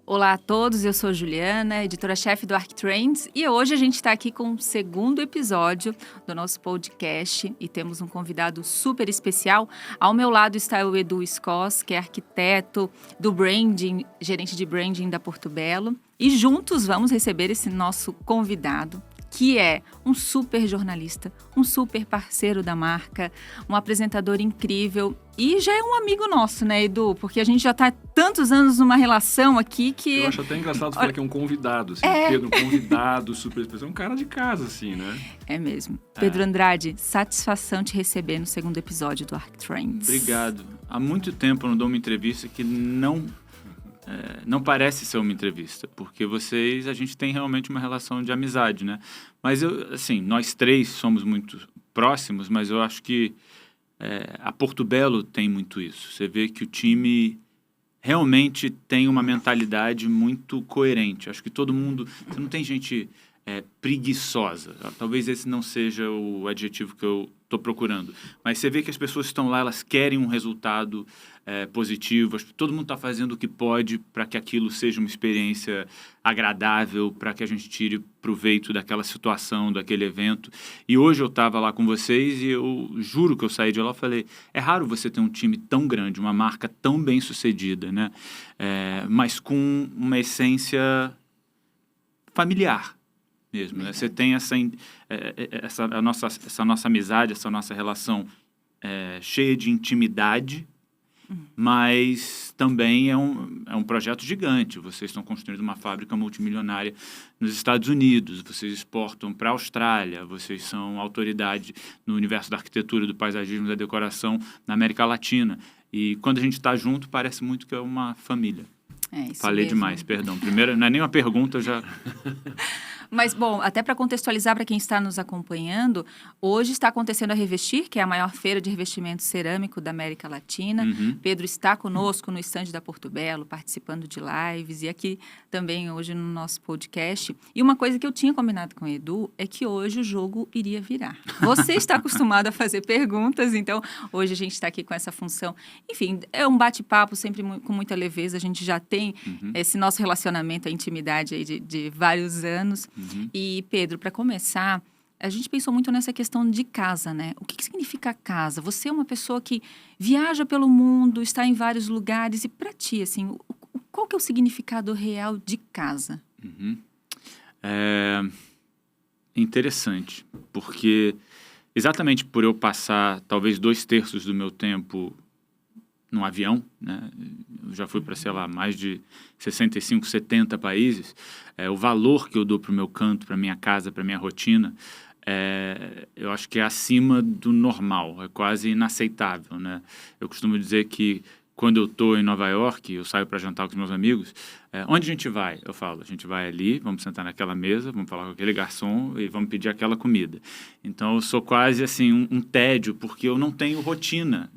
Olá a todos, eu sou Juliana, editora-chefe do ArcTrends, e hoje a gente está aqui com o segundo episódio do nosso podcast e temos um convidado super especial. Ao meu lado está o Edu Scoss, que é arquiteto do branding, gerente de branding da Porto Belo, e juntos vamos receber esse nosso convidado, que é um super jornalista, um super parceiro da marca, um apresentador incrível e já é um amigo nosso, né, Edu? Porque a gente já está há tantos anos numa relação aqui que... Eu acho até engraçado falar que é um convidado, assim, Pedro, convidado, super especial, um cara de casa, assim, né? É mesmo. Pedro Andrade, satisfação te receber no segundo episódio do ArcTrends. Obrigado. Há muito tempo eu não dou uma entrevista que não parece ser uma entrevista, porque a gente tem realmente uma relação de amizade, né? Mas nós três somos muito próximos, mas eu acho que a Porto Belo tem muito isso. Você vê que o time realmente tem uma mentalidade muito coerente. Acho que todo mundo... Você não tem gente preguiçosa. Talvez esse não seja o adjetivo que eu estou procurando. Mas você vê que as pessoas estão lá, elas querem um resultado positivo. Todo mundo está fazendo o que pode para que aquilo seja uma experiência agradável, para que a gente tire proveito daquela situação, daquele evento. E hoje eu estava lá com vocês e eu juro que eu saí de lá e falei, é raro você ter um time tão grande, uma marca tão bem sucedida, né? Mas com uma essência familiar mesmo, né? Você tem essa nossa amizade, essa nossa relação cheia de intimidade, mas também é um projeto gigante. Vocês estão construindo uma fábrica multimilionária nos Estados Unidos, vocês exportam para a Austrália, vocês são autoridade no universo da arquitetura, do paisagismo, da decoração na América Latina. E quando a gente está junto, parece muito que é uma família. Falei mesmo. Demais, perdão. Primeiro, não é nem uma pergunta, eu já... Mas, bom, até para contextualizar para quem está nos acompanhando, hoje está acontecendo a Revestir, que é a maior feira de revestimento cerâmico da América Latina. Pedro está conosco no estande da Porto Belo, participando de lives, e aqui também hoje no nosso podcast. E uma coisa que eu tinha combinado com o Edu é que hoje o jogo iria virar. Você está acostumado a fazer perguntas, então hoje a gente está aqui com essa função. Enfim, é um bate-papo sempre com muita leveza, a gente já tem esse nosso relacionamento, a intimidade aí de vários anos. E, Pedro, para começar, a gente pensou muito nessa questão de casa, né? O que significa casa? Você é uma pessoa que viaja pelo mundo, está em vários lugares, e para ti, assim, qual que é o significado real de casa? É interessante, porque exatamente por eu passar talvez 2/3 do meu tempo num avião, né? Eu já fui para, sei lá, mais de 65, 70 países. O valor que eu dou para o meu canto, para a minha casa, para a minha rotina, eu acho que é acima do normal, é quase inaceitável, né? Eu costumo dizer que quando eu estou em Nova York, eu saio para jantar com os meus amigos, onde a gente vai? Eu falo, a gente vai ali, vamos sentar naquela mesa, vamos falar com aquele garçom e vamos pedir aquela comida. Então, eu sou quase assim um tédio, porque eu não tenho rotina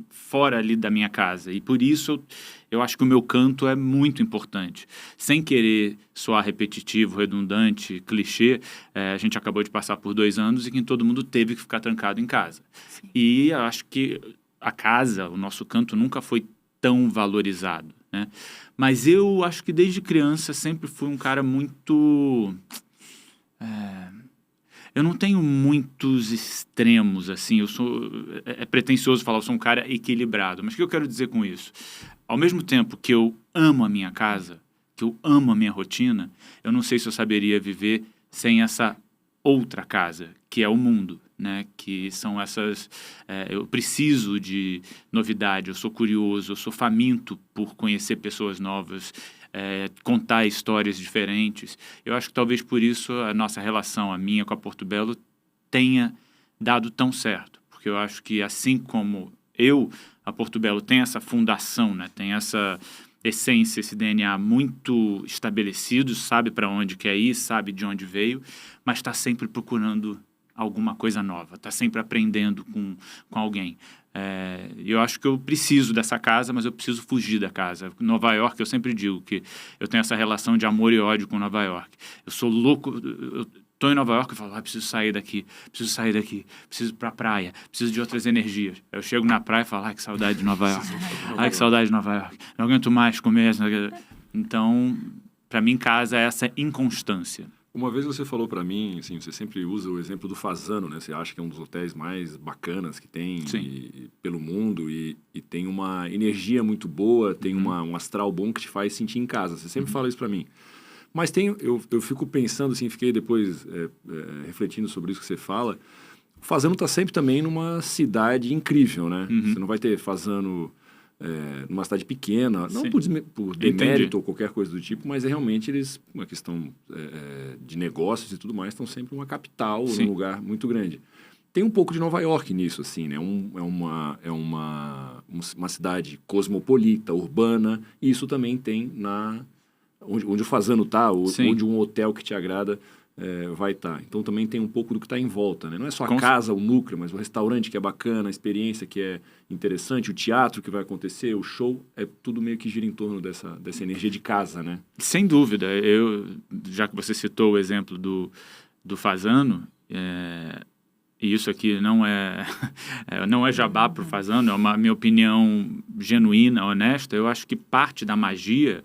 fora ali da minha casa. E por isso, eu acho que o meu canto é muito importante. Sem querer soar repetitivo, redundante, clichê, a gente acabou de passar por 2 anos em que todo mundo teve que ficar trancado em casa. Sim. E eu acho que a casa, o nosso canto, nunca foi tão valorizado, né? Mas eu acho que desde criança sempre fui um cara muito... eu não tenho muitos extremos, assim, é pretensioso falar, eu sou um cara equilibrado. Mas o que eu quero dizer com isso? Ao mesmo tempo que eu amo a minha casa, que eu amo a minha rotina, eu não sei se eu saberia viver sem essa outra casa, que é o mundo, né? Que são essas... eu preciso de novidade, eu sou curioso, eu sou faminto por conhecer pessoas novas, contar histórias diferentes. Eu acho que talvez por isso a nossa relação, a minha com a Porto Belo, tenha dado tão certo. Porque eu acho que assim como a Porto Belo tem essa fundação, né? Tem essa essência, esse DNA muito estabelecido, sabe para onde quer ir, sabe de onde veio, mas está sempre procurando alguma coisa nova, está sempre aprendendo com alguém. Eu acho que eu preciso dessa casa, mas eu preciso fugir da casa. Nova York, eu sempre digo que eu tenho essa relação de amor e ódio com Nova York. Eu sou louco, eu estou em Nova York e falo, preciso sair daqui, preciso ir para a praia, preciso de outras energias. Eu chego na praia e falo, que saudade de Nova York, que saudade de Nova York, não aguento mais comer. Então, para mim, casa é essa inconstância. Uma vez você falou para mim, assim, você sempre usa o exemplo do Fasano, né? Você acha que é um dos hotéis mais bacanas que tem pelo mundo e tem uma energia muito boa, tem um astral bom que te faz sentir em casa. Você sempre fala isso para mim. Mas eu fico pensando, assim, fiquei depois refletindo sobre isso que você fala. O Fasano está sempre também numa cidade incrível, né? Você não vai ter Fasano numa cidade pequena, não por demérito ou qualquer coisa do tipo, mas realmente eles, uma questão de negócios e tudo mais, estão sempre numa capital, num lugar muito grande. Tem um pouco de Nova York nisso, assim, né? É uma cidade cosmopolita, urbana, e isso também tem onde o Fasano está, onde um hotel que te agrada vai estar. Então também tem um pouco do que está em volta, né? Não é só a casa, o núcleo, mas o restaurante que é bacana, a experiência que é interessante, o teatro que vai acontecer, o show, tudo meio que gira em torno dessa energia de casa, né? Sem dúvida. Já que você citou o exemplo do Fasano, e isso aqui não é jabá para o Fasano, é uma minha opinião genuína, honesta, eu acho que parte da magia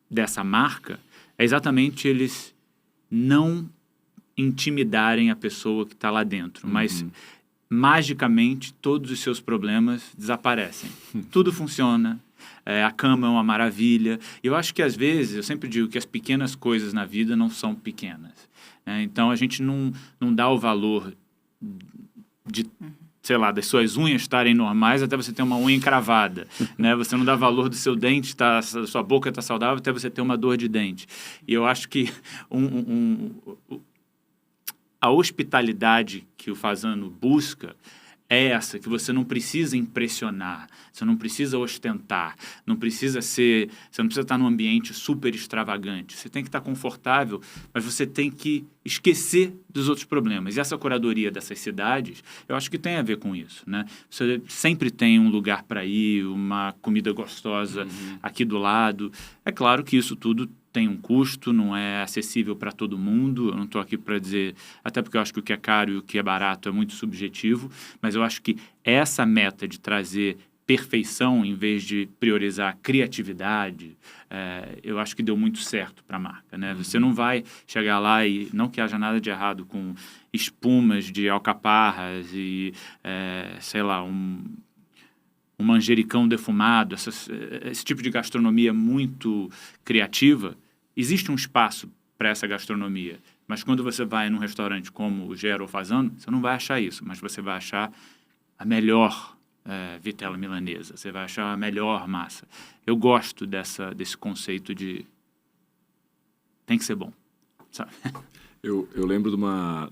dessa marca é exatamente eles não intimidarem a pessoa que está lá dentro, mas magicamente todos os seus problemas desaparecem. Tudo funciona, a cama é uma maravilha. Eu acho que às vezes, eu sempre digo que as pequenas coisas na vida não são pequenas. Então a gente não dá o valor sei lá, das suas unhas estarem normais até você ter uma unha encravada, né? Você não dá valor do seu dente, sua boca está saudável até você ter uma dor de dente. E eu acho que a hospitalidade que o Fasano busca é essa, que você não precisa impressionar, você não precisa ostentar, você não precisa estar num ambiente super extravagante. Você tem que estar confortável, mas você tem que esquecer dos outros problemas. E essa curadoria dessas cidades, eu acho que tem a ver com isso, né? Você sempre tem um lugar para ir, uma comida gostosa aqui do lado. É claro que isso tudo tem um custo, não é acessível para todo mundo. Eu não estou aqui para dizer, até porque eu acho que o que é caro e o que é barato é muito subjetivo, mas eu acho que essa meta de trazer perfeição em vez de priorizar criatividade, eu acho que deu muito certo para a marca, né? Você não vai chegar lá e, não que haja nada de errado com espumas de alcaparras e, sei lá, um manjericão defumado, esse tipo de gastronomia muito criativa. Existe um espaço para essa gastronomia, mas quando você vai num restaurante como o Gero ou Fasano, você não vai achar isso, mas você vai achar a melhor vitela milanesa, você vai achar a melhor massa. Eu gosto desse conceito de tem que ser bom, sabe? Eu lembro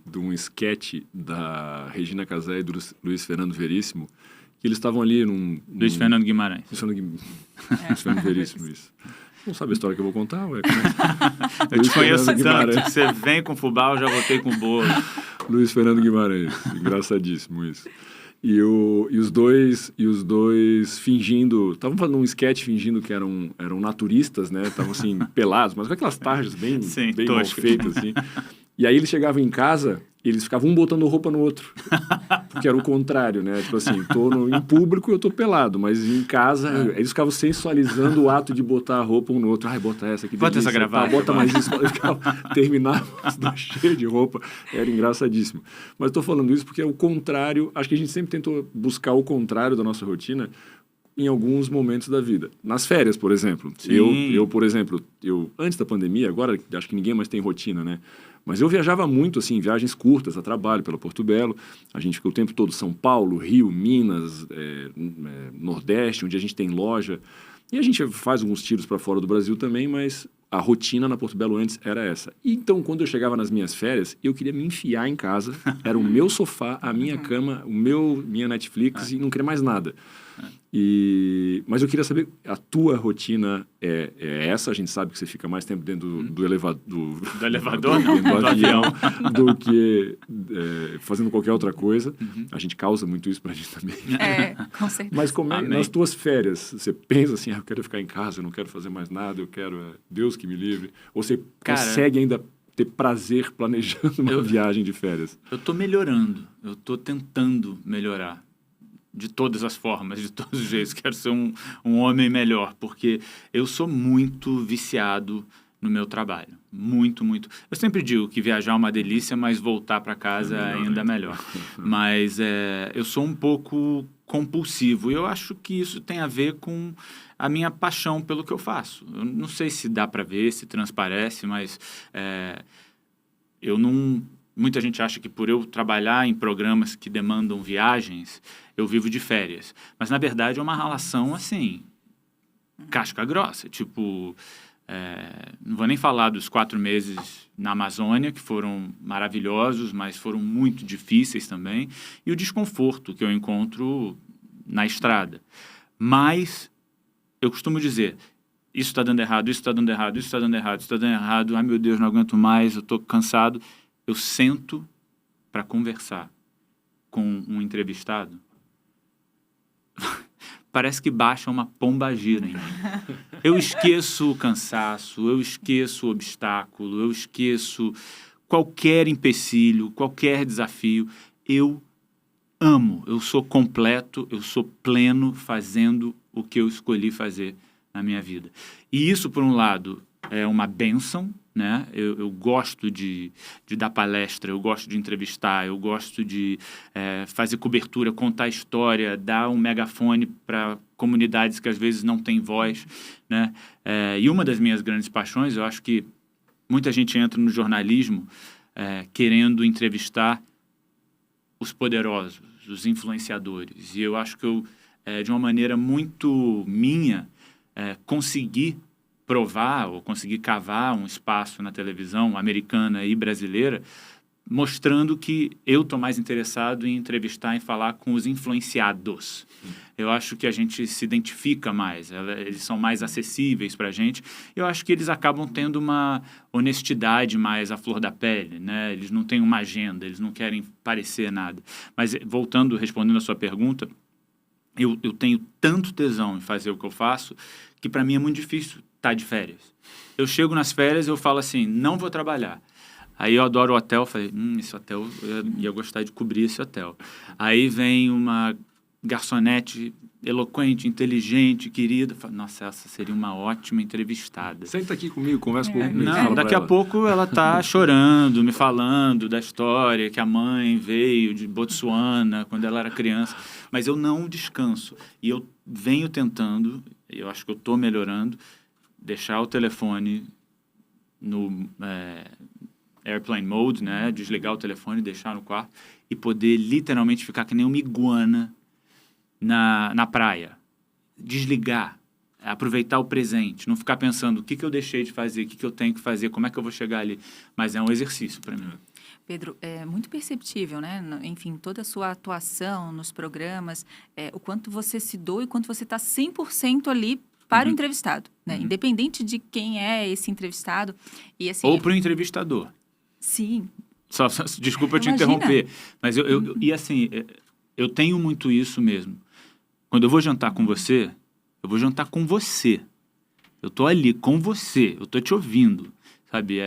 de um sketch da Regina Casé e do Luiz Fernando Veríssimo, que eles estavam ali Luiz Fernando Guimarães. Luiz Fernando Veríssimo, isso. Não sabe a história que eu vou contar, ué? Eu te conheço tanto, você vem com fubá, eu já voltei com bolo. Luiz Fernando Guimarães, engraçadíssimo isso. E os dois fingindo, estavam fazendo um sketch fingindo que eram naturistas, né? Estavam assim, pelados, mas com aquelas tarjas bem mal feitas, assim. E aí eles chegavam em casa e eles ficavam um botando roupa no outro. Porque era o contrário, né? Tipo assim, em público eu tô pelado, mas em casa eles ficavam sensualizando o ato de botar a roupa um no outro. Ai, bota essa aqui. Bota essa gravata. Bota mais isso. Terminava os dois cheios de roupa. Era engraçadíssimo. Mas tô falando isso porque é o contrário. Acho que a gente sempre tentou buscar o contrário da nossa rotina em alguns momentos da vida. Nas férias, por exemplo. Eu, por exemplo, antes da pandemia, agora acho que ninguém mais tem rotina, né? Mas eu viajava muito, assim, viagens curtas a trabalho pela Porto Belo. A gente ficou o tempo todo São Paulo, Rio, Minas, Nordeste, onde a gente tem loja. E a gente faz alguns tiros para fora do Brasil também, mas a rotina na Porto Belo antes era essa. E então, quando eu chegava nas minhas férias, eu queria me enfiar em casa. Era o meu sofá, a minha cama, minha Netflix e não queria mais nada. Mas eu queria saber, a tua rotina é essa? A gente sabe que você fica mais tempo dentro do elevador, do avião, do que fazendo qualquer outra coisa. A gente causa muito isso pra gente também. Com certeza. Mas como nas tuas férias, você pensa assim, eu quero ficar em casa, eu não quero fazer mais nada, eu quero Deus que me livre. Ou você consegue ainda ter prazer planejando uma viagem de férias? Eu tô melhorando, eu tô tentando melhorar. de todas as formas, de todos os jeitos. Quero ser um homem melhor, porque eu sou muito viciado no meu trabalho. Muito, muito. Eu sempre digo que viajar é uma delícia, mas voltar para casa ainda é melhor. Mas eu sou um pouco compulsivo. E eu acho que isso tem a ver com a minha paixão pelo que eu faço. Eu não sei se dá para ver, se transparece, mas eu não... Muita gente acha que por eu trabalhar em programas que demandam viagens, eu vivo de férias. Mas, na verdade, é uma relação, assim, casca grossa. Tipo, não vou nem falar dos 4 meses na Amazônia, que foram maravilhosos, mas foram muito difíceis também. E o desconforto que eu encontro na estrada. Mas, eu costumo dizer... Isso está dando errado, isso está dando errado, isso está dando errado, isso está dando errado. Ai, meu Deus, não aguento mais, eu estou cansado. Eu sento para conversar com um entrevistado. Parece que baixa uma pombagira em mim. Eu esqueço o cansaço, eu esqueço o obstáculo, eu esqueço qualquer empecilho, qualquer desafio. Eu amo, eu sou completo, eu sou pleno fazendo o que eu escolhi fazer na minha vida. E isso, por um lado, é uma bênção, né? Eu gosto de dar palestra, eu gosto de entrevistar, eu gosto de fazer cobertura, contar história, dar um megafone para comunidades que às vezes não têm voz, né? E uma das minhas grandes paixões, eu acho que muita gente entra no jornalismo querendo entrevistar os poderosos, os influenciadores. E eu acho que eu, de uma maneira muito minha, consegui provar ou conseguir cavar um espaço na televisão americana e brasileira, mostrando que eu estou mais interessado em entrevistar e falar com os influenciados. Eu acho que a gente se identifica mais, eles são mais acessíveis para a gente. Eu acho que eles acabam tendo uma honestidade mais à flor da pele, né? Eles não têm uma agenda, eles não querem parecer nada. Mas, voltando, respondendo a sua pergunta, eu tenho tanto tesão em fazer o que eu faço que para mim é muito difícil estar de férias. Eu chego nas férias e eu falo assim, não vou trabalhar. Aí eu adoro o hotel, falei, esse hotel, eu ia gostar de cobrir esse hotel. Aí vem uma garçonete eloquente, inteligente, querida. Falo, nossa, essa seria uma ótima entrevistada. Senta aqui comigo, conversa comigo. Não, daqui a pouco ela tá chorando, me falando da história que a mãe veio de Botsuana quando ela era criança. Mas eu não descanso. E eu venho tentando, eu acho que eu estou melhorando, deixar o telefone no airplane mode, né? Desligar o telefone, deixar no quarto e poder literalmente ficar que nem uma iguana na praia. Desligar, aproveitar o presente, não ficar pensando o que eu deixei de fazer, o que eu tenho que fazer, como é que eu vou chegar ali. Mas é um exercício para mim. Pedro, é muito perceptível, né? Enfim, toda a sua atuação nos programas, o quanto você se doa e quanto você está 100% ali para o entrevistado, né? Independente de quem é esse entrevistado. E, assim, ou para o entrevistador. Sim. Desculpa te interromper, mas e assim, eu tenho muito isso mesmo. Quando eu vou jantar com você, eu vou jantar com você. Eu tô ali com você, eu tô te ouvindo, sabe?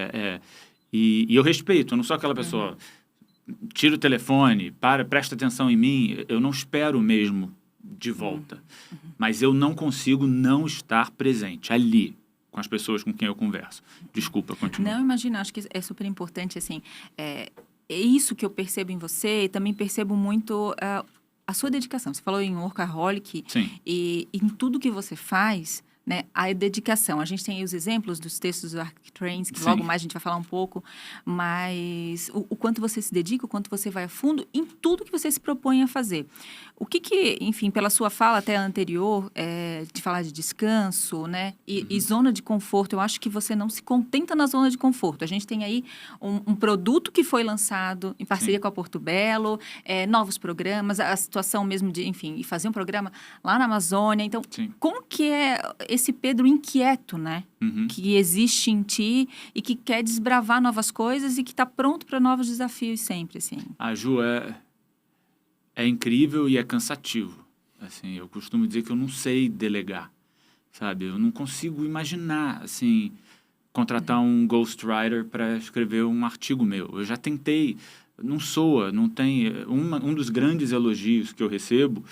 E eu respeito, eu não sou aquela pessoa, tira o telefone, presta atenção em mim, eu não espero mesmo de volta. Mas eu não consigo não estar presente ali, com as pessoas com quem eu converso. Desculpa, continua. Não, imagina, acho que é super importante, assim, é isso que eu percebo em você e também percebo muito a sua dedicação. Você falou em workaholic. Sim. E em tudo que você faz, né, a dedicação. A gente tem aí os exemplos dos textos do ArcTrains, que logo mais a gente vai falar um pouco, mas o quanto você se dedica, o quanto você vai a fundo em tudo que você se propõe a fazer. O que enfim, pela sua fala até anterior, de falar de descanso, né, e zona de conforto, eu acho que você não se contenta na zona de conforto. A gente tem aí um produto que foi lançado em parceria com a Porto Belo, novos programas, a situação mesmo de, enfim, e fazer um programa lá na Amazônia. Então, como que é esse Pedro inquieto, né? Que existe em ti e que quer desbravar novas coisas e que está pronto para novos desafios sempre, assim. A Ju é incrível e é cansativo. Assim, eu costumo dizer que eu não sei delegar, sabe? Eu não consigo imaginar, assim, contratar um ghostwriter para escrever um artigo meu. Eu já tentei, não soa, não tem... Um dos grandes elogios que eu recebo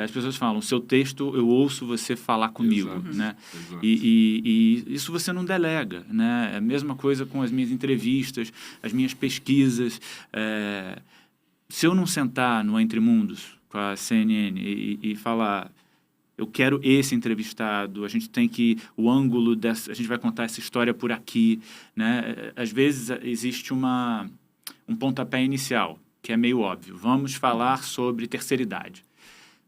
as pessoas falam, seu texto, eu ouço você falar comigo, Exato. né? Exato. E isso você não delega, né? É a mesma coisa com as minhas entrevistas, as minhas pesquisas. Se eu não sentar no Entre Mundos com a CNN e falar, eu quero esse entrevistado, a gente tem que, o ângulo dessa, a gente vai contar essa história por aqui, né? Às vezes existe um pontapé inicial, que é meio óbvio. Vamos falar sobre terceira idade.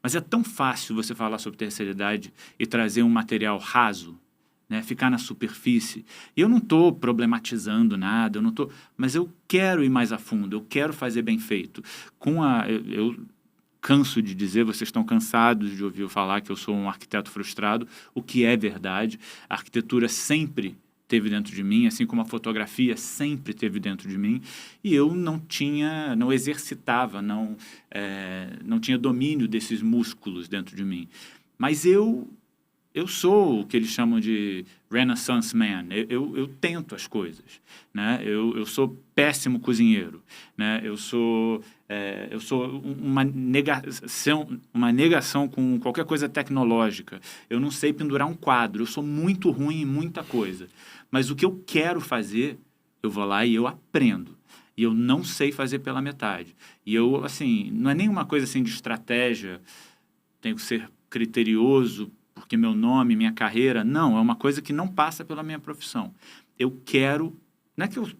Mas é tão fácil você falar sobre terceira idade e trazer um material raso, né? Ficar na superfície. E eu não estou problematizando nada, mas eu quero ir mais a fundo, eu quero fazer bem feito. Eu canso de dizer, vocês estão cansados de ouvir eu falar que eu sou um arquiteto frustrado, o que é verdade. A arquitetura sempre teve dentro de mim, assim como a fotografia sempre teve dentro de mim, e eu não exercitava, não tinha domínio desses músculos dentro de mim. Mas eu sou o que eles chamam de Renaissance Man. Eu tento as coisas, né? Eu sou péssimo cozinheiro, né? Eu sou uma negação com qualquer coisa tecnológica. Eu não sei pendurar um quadro. Eu sou muito ruim em muita coisa. Mas o que eu quero fazer, eu vou lá e eu aprendo. E eu não sei fazer pela metade. E eu, assim, não é nenhuma coisa assim de estratégia, tenho que ser criterioso, porque meu nome, minha carreira, não, é uma coisa que não passa pela minha profissão. Eu quero,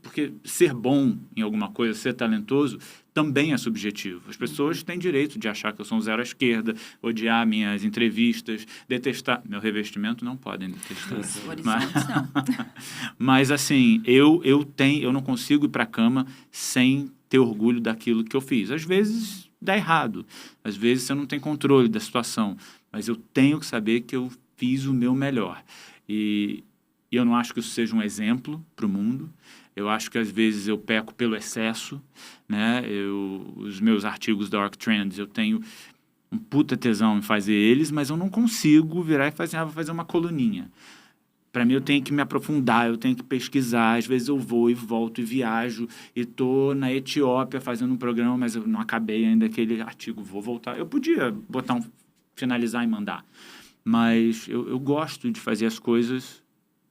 porque ser bom em alguma coisa, ser talentoso, também é subjetivo. As pessoas têm direito de achar que eu sou um zero à esquerda, odiar minhas entrevistas, detestar. Meu revestimento não podem detestar. Mas assim, eu não consigo ir para a cama sem ter orgulho daquilo que eu fiz. Às vezes dá errado, às vezes você não tem controle da situação, mas eu tenho que saber que eu fiz o meu melhor. E eu não acho que isso seja um exemplo para o mundo. Eu acho que, às vezes, eu peco pelo excesso, né? Os meus artigos da ArcTrends, eu tenho um puta tesão em fazer eles, mas eu não consigo virar e fazer, vou fazer uma coluninha. Para mim, eu tenho que me aprofundar, eu tenho que pesquisar. Às vezes eu vou e volto e viajo e estou na Etiópia fazendo um programa, mas eu não acabei ainda aquele artigo. Vou voltar. Eu podia finalizar e mandar, mas eu gosto de fazer as coisas,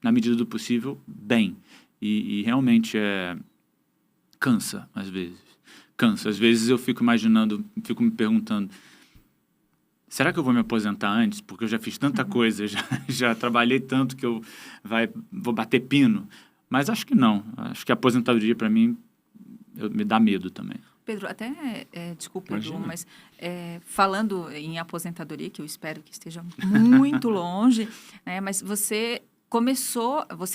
na medida do possível, bem. E realmente cansa, às vezes. Cansa. Às vezes eu fico me perguntando, será que eu vou me aposentar antes? Porque eu já fiz tanta coisa, já trabalhei tanto que eu vou bater pino. Mas acho que não. Acho que a aposentadoria, para mim, me dá medo também. Pedro, até, desculpa, Edu, mas falando em aposentadoria, que eu espero que esteja muito longe, né, mas você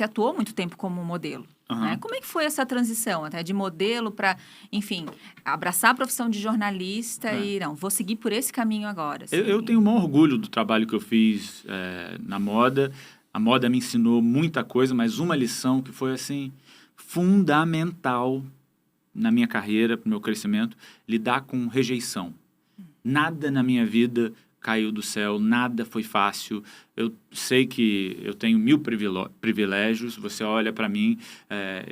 atuou muito tempo como modelo. Uhum. Né? Como é que foi essa transição, até de modelo para, enfim, abraçar a profissão de jornalista e, não, vou seguir por esse caminho agora? Assim. Eu tenho o maior orgulho do trabalho que eu fiz na moda. A moda me ensinou muita coisa, mas uma lição que foi, assim, fundamental na minha carreira, para o meu crescimento, lidar com rejeição. Nada na minha vida caiu do céu, nada foi fácil. Eu sei que eu tenho 1000 privilégios. Você olha para mim,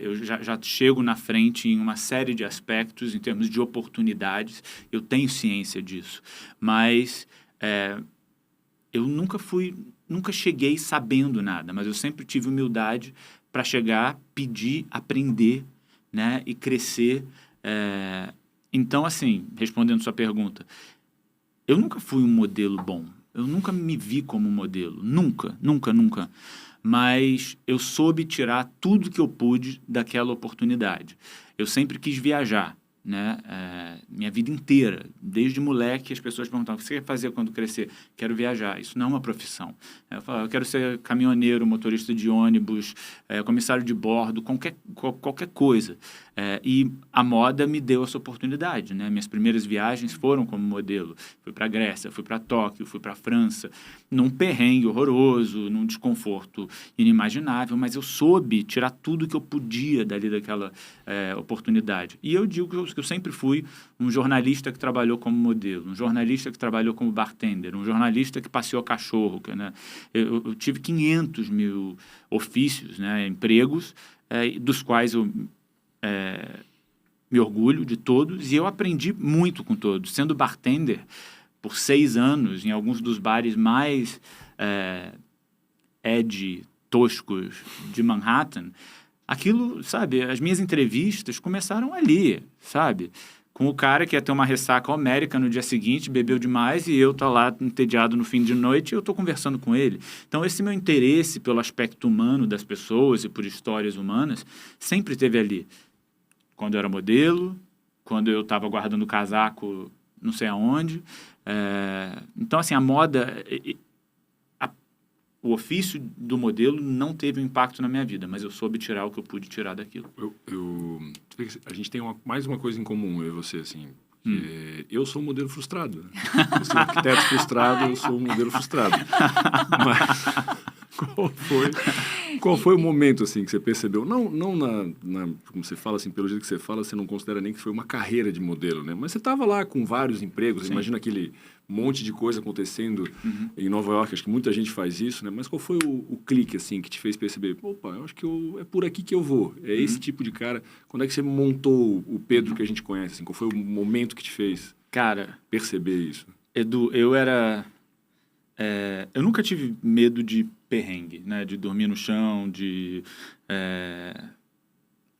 eu já chego na frente em uma série de aspectos, em termos de oportunidades. Eu tenho ciência disso. Mas eu nunca cheguei sabendo nada, mas eu sempre tive humildade para chegar, pedir, aprender, né, e crescer. Então, assim, respondendo sua pergunta, eu nunca fui um modelo bom. Eu nunca me vi como modelo. Nunca, nunca, nunca. Mas eu soube tirar tudo que eu pude daquela oportunidade. Eu sempre quis viajar, né? Minha vida inteira. Desde moleque, as pessoas perguntavam, o que você quer fazer quando crescer? Quero viajar. Isso não é uma profissão. Eu falava, eu quero ser caminhoneiro, motorista de ônibus, comissário de bordo, qualquer coisa. E a moda me deu essa oportunidade, né? Minhas primeiras viagens foram como modelo. Fui para a Grécia, fui para Tóquio, fui para a França, num perrengue horroroso, num desconforto inimaginável, mas eu soube tirar tudo que eu podia dali daquela oportunidade. E eu digo que eu sempre fui um jornalista que trabalhou como modelo, um jornalista que trabalhou como bartender, um jornalista que passeou cachorro, né? Eu tive 500 mil ofícios, né, empregos, dos quais eu me orgulho de todos, e eu aprendi muito com todos. Sendo bartender, por 6 anos em alguns dos bares mais edgy, toscos de Manhattan, aquilo, sabe, as minhas entrevistas começaram ali, sabe? Com o cara que ia ter uma ressaca homérica no dia seguinte, bebeu demais, e eu tô lá entediado no fim de noite e eu tô conversando com ele. Então, esse meu interesse pelo aspecto humano das pessoas e por histórias humanas sempre esteve ali. Quando eu era modelo, quando eu estava guardando o casaco não sei aonde. Então, assim, a moda... O ofício do modelo não teve um impacto na minha vida, mas eu soube tirar o que eu pude tirar daquilo. A gente tem mais uma coisa em comum, eu e você, assim. Eu sou um modelo frustrado. Né? Eu sou um arquiteto frustrado, eu sou um modelo frustrado. Mas qual foi o momento, assim, que você percebeu? Não como você fala, assim, pelo jeito que você fala, você não considera nem que foi uma carreira de modelo, né? Mas você estava lá com vários empregos, imagina aquele monte de coisa acontecendo em Nova York, acho que muita gente faz isso, né? Mas qual foi o clique, assim, que te fez perceber, opa, eu acho que é por aqui que eu vou, é esse tipo de cara. Quando é que você montou o Pedro que a gente conhece, assim? Qual foi o momento que te fez perceber isso? Edu, eu nunca tive medo de perrengue, né? De dormir no chão, de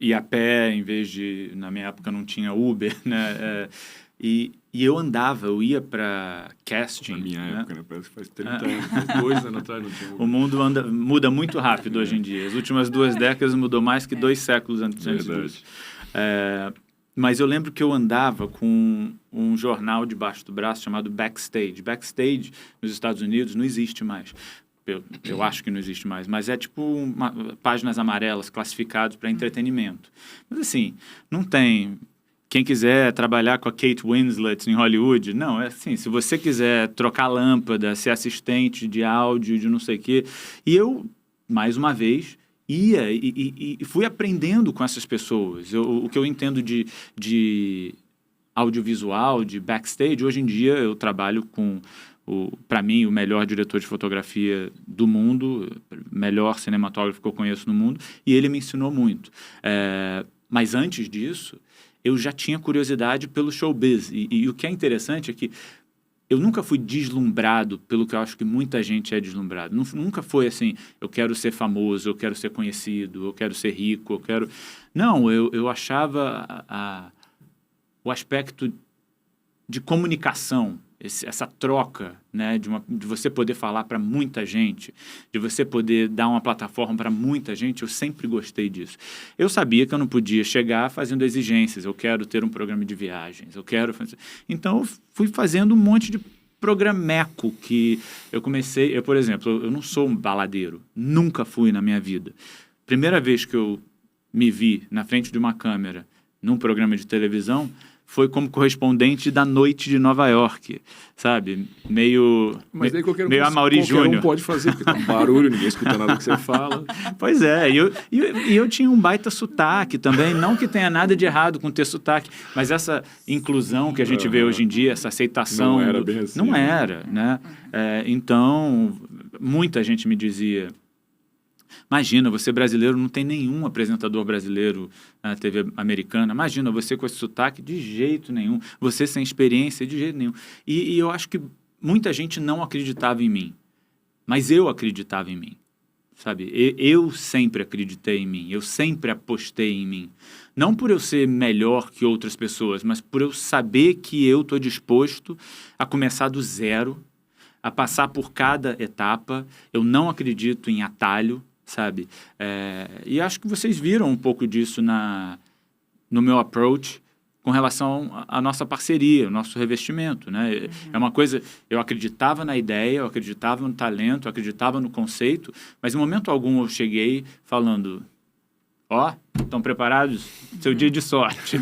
ir a pé em vez de... Na minha época não tinha Uber, né? E eu ia para casting. Na minha época, né? Parece que faz 30 anos, faz 2 anos atrás não tinha Uber. O mundo muda muito rápido hoje em dia. As últimas 2 décadas mudou mais que 2 séculos antes disso. Mas eu lembro que eu andava com um jornal debaixo do braço chamado Backstage. Backstage, nos Estados Unidos, não existe mais. Eu acho que não existe mais, mas é tipo páginas amarelas classificadas para entretenimento. Mas assim, não tem... Quem quiser trabalhar com a Kate Winslet em Hollywood, não, é assim, se você quiser trocar lâmpada, ser assistente de áudio, de não sei o quê. E eu, mais uma vez... ia e fui aprendendo com essas pessoas. O que eu entendo de audiovisual, de backstage, hoje em dia eu trabalho com, para mim, o melhor diretor de fotografia do mundo, melhor cinematógrafo que eu conheço no mundo, e ele me ensinou muito. Mas antes disso, eu já tinha curiosidade pelo showbiz. E o que é interessante é que eu nunca fui deslumbrado pelo que eu acho que muita gente é deslumbrado. Nunca foi assim, eu quero ser famoso, eu quero ser conhecido, eu quero ser rico, eu quero... Não, eu achava o aspecto de comunicação, essa troca, né, de você poder falar para muita gente, de você poder dar uma plataforma para muita gente, eu sempre gostei disso. Eu sabia que eu não podia chegar fazendo exigências, eu quero ter um programa de viagens, eu quero fazer... Então, eu fui fazendo um monte de programeco que eu comecei... por exemplo, eu não sou um baladeiro, nunca fui na minha vida. Primeira vez que eu me vi na frente de uma câmera num programa de televisão foi como correspondente da Noite de Nova York, sabe? Meio Amaury Júnior. Qualquer um pode fazer, porque tá um barulho, ninguém escuta nada que você fala. Pois é, e eu tinha um baita sotaque também, não que tenha nada de errado com ter sotaque, mas essa inclusão que a gente vê hoje em dia, essa aceitação... Não era bem assim. Não era, né? Então, muita gente me dizia... Imagina, você brasileiro, não tem nenhum apresentador brasileiro na TV americana. Imagina, você com esse sotaque, de jeito nenhum. Você sem experiência, de jeito nenhum. E eu acho que muita gente não acreditava em mim. Mas eu acreditava em mim, sabe? Eu sempre acreditei em mim. Eu sempre apostei em mim. Não por eu ser melhor que outras pessoas, mas por eu saber que eu estou disposto a começar do zero, a passar por cada etapa. Eu não acredito em atalho, sabe? E acho que vocês viram um pouco disso no meu approach com relação à nossa parceria, o nosso revestimento, né? É uma coisa, eu acreditava na ideia, eu acreditava no talento, eu acreditava no conceito, mas em momento algum eu cheguei falando, estão preparados? Seu dia de sorte.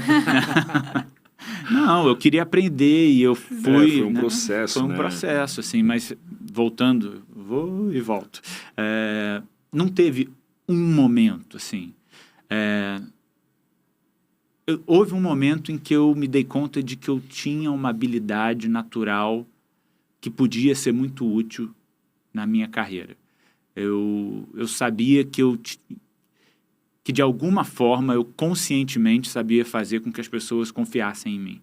Não, eu queria aprender e eu fui... foi um processo, Foi um processo, assim, mas voltando, vou e volto. Não teve um momento, assim. Houve um momento em que eu me dei conta de que eu tinha uma habilidade natural que podia ser muito útil na minha carreira. Eu sabia que de alguma forma eu conscientemente sabia fazer com que as pessoas confiassem em mim.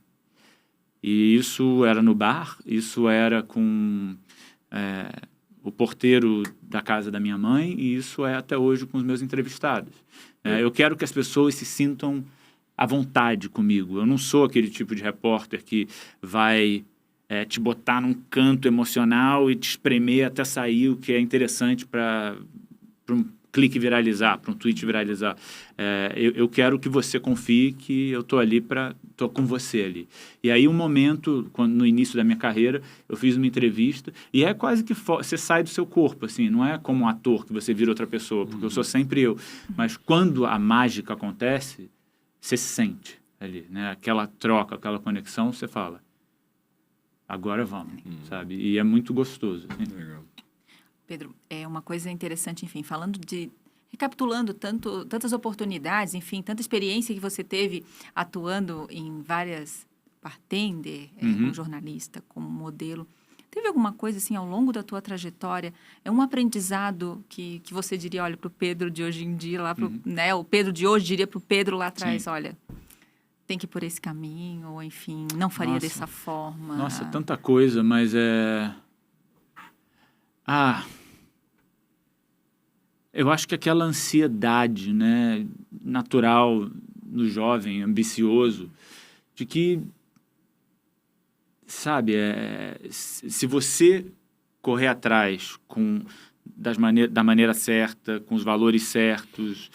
E isso era no bar, isso era com o porteiro da casa da minha mãe, e isso é até hoje com os meus entrevistados. Eu quero que as pessoas se sintam à vontade comigo. Eu não sou aquele tipo de repórter que vai te botar num canto emocional e te espremer até sair o que é interessante para um clique viralizar, para um tweet viralizar. Eu quero que você confie que eu estou ali estou com você ali. E aí, um momento, no início da minha carreira, eu fiz uma entrevista e é quase que você sai do seu corpo, assim, não é como um ator que você vira outra pessoa, porque eu sou sempre eu. Mas quando a mágica acontece, você se sente ali, né? Aquela troca, aquela conexão, você fala, agora vamos, sabe? E é muito gostoso. Assim. Legal. Pedro, é uma coisa interessante, enfim, recapitulando tantas oportunidades, enfim, tanta experiência que você teve atuando em várias bartender, como jornalista, como modelo. Teve alguma coisa, assim, ao longo da tua trajetória, um aprendizado que você diria, olha, para o Pedro de hoje em dia, né, o Pedro de hoje diria para o Pedro lá atrás, sim, olha, tem que ir por esse caminho, ou enfim, não faria dessa forma. Nossa, tanta coisa, mas eu acho que aquela ansiedade, né, natural no jovem, ambicioso, de que, sabe, se você correr atrás da maneira certa, com os valores certos,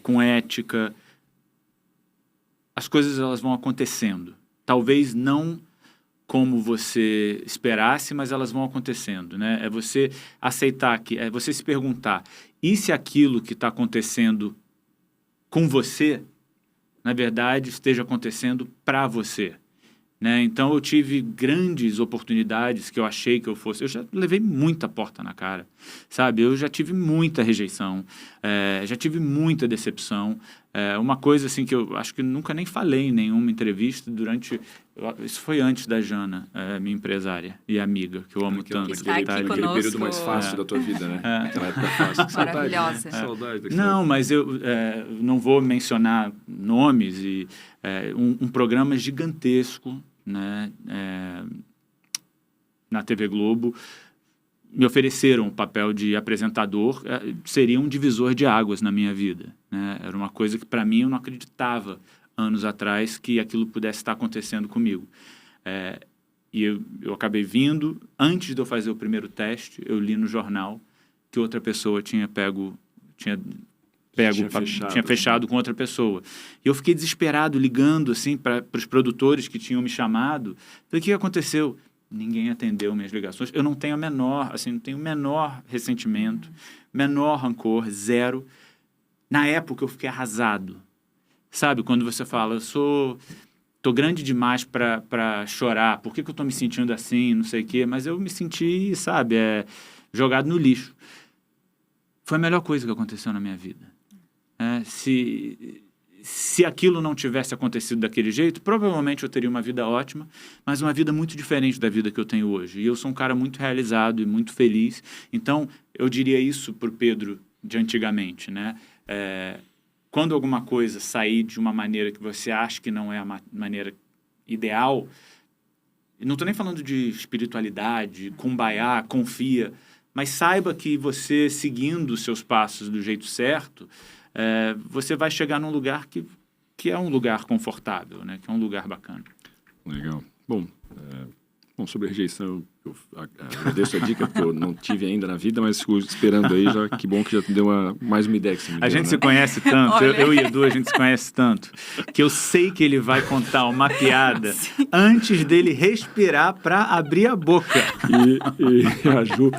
com ética, as coisas elas vão acontecendo. Talvez não como você esperasse, mas elas vão acontecendo, né? É você aceitar é você se perguntar, e se aquilo que está acontecendo com você, na verdade, esteja acontecendo para você? Né? Então, eu tive grandes oportunidades que eu achei que eu já levei muita porta na cara, sabe? Eu já tive muita rejeição, já tive muita decepção. Uma coisa assim que eu acho que nunca nem falei em nenhuma entrevista isso foi antes da Jana, minha empresária e amiga, que eu amo tanto. Aquele período mais fácil da tua vida, né? Aquela época fácil. Maravilhosa. Saudade não, mas eu não vou mencionar nomes. Um programa gigantesco, né, na TV Globo, me ofereceram o papel de apresentador, seria um divisor de águas na minha vida. Né? Era uma coisa que, para mim, eu não acreditava anos atrás que aquilo pudesse estar acontecendo comigo. E eu acabei vindo, antes de eu fazer o primeiro teste, eu li no jornal que outra pessoa tinha fechado com outra pessoa. E eu fiquei desesperado, ligando assim, para os produtores que tinham me chamado. Falei, o que aconteceu? Ninguém atendeu minhas ligações. Eu não tenho não tenho o menor ressentimento, menor rancor, zero. Na época, eu fiquei arrasado. Sabe, quando você fala, tô grande demais para chorar, por que eu tô me sentindo assim, não sei o quê, mas eu me senti, sabe, jogado no lixo. Foi a melhor coisa que aconteceu na minha vida. Se aquilo não tivesse acontecido daquele jeito, provavelmente eu teria uma vida ótima, mas uma vida muito diferente da vida que eu tenho hoje. E eu sou um cara muito realizado e muito feliz. Então, eu diria isso para o Pedro de antigamente, né? Quando alguma coisa sair de uma maneira que você acha que não é a maneira ideal, não estou nem falando de espiritualidade, kumbaya, confia, mas saiba que você, seguindo os seus passos do jeito certo, você vai chegar num lugar que é um lugar confortável, né? Que é um lugar bacana. Legal. Bom, sobre a rejeição, eu agradeço a dica, porque eu não tive ainda na vida, mas fico esperando aí, que bom que já deu mais uma ideia que você me deu, A gente né? se conhece tanto, eu e Edu, a gente se conhece tanto, que eu sei que ele vai contar uma piada antes dele respirar para abrir a boca. E a Ju,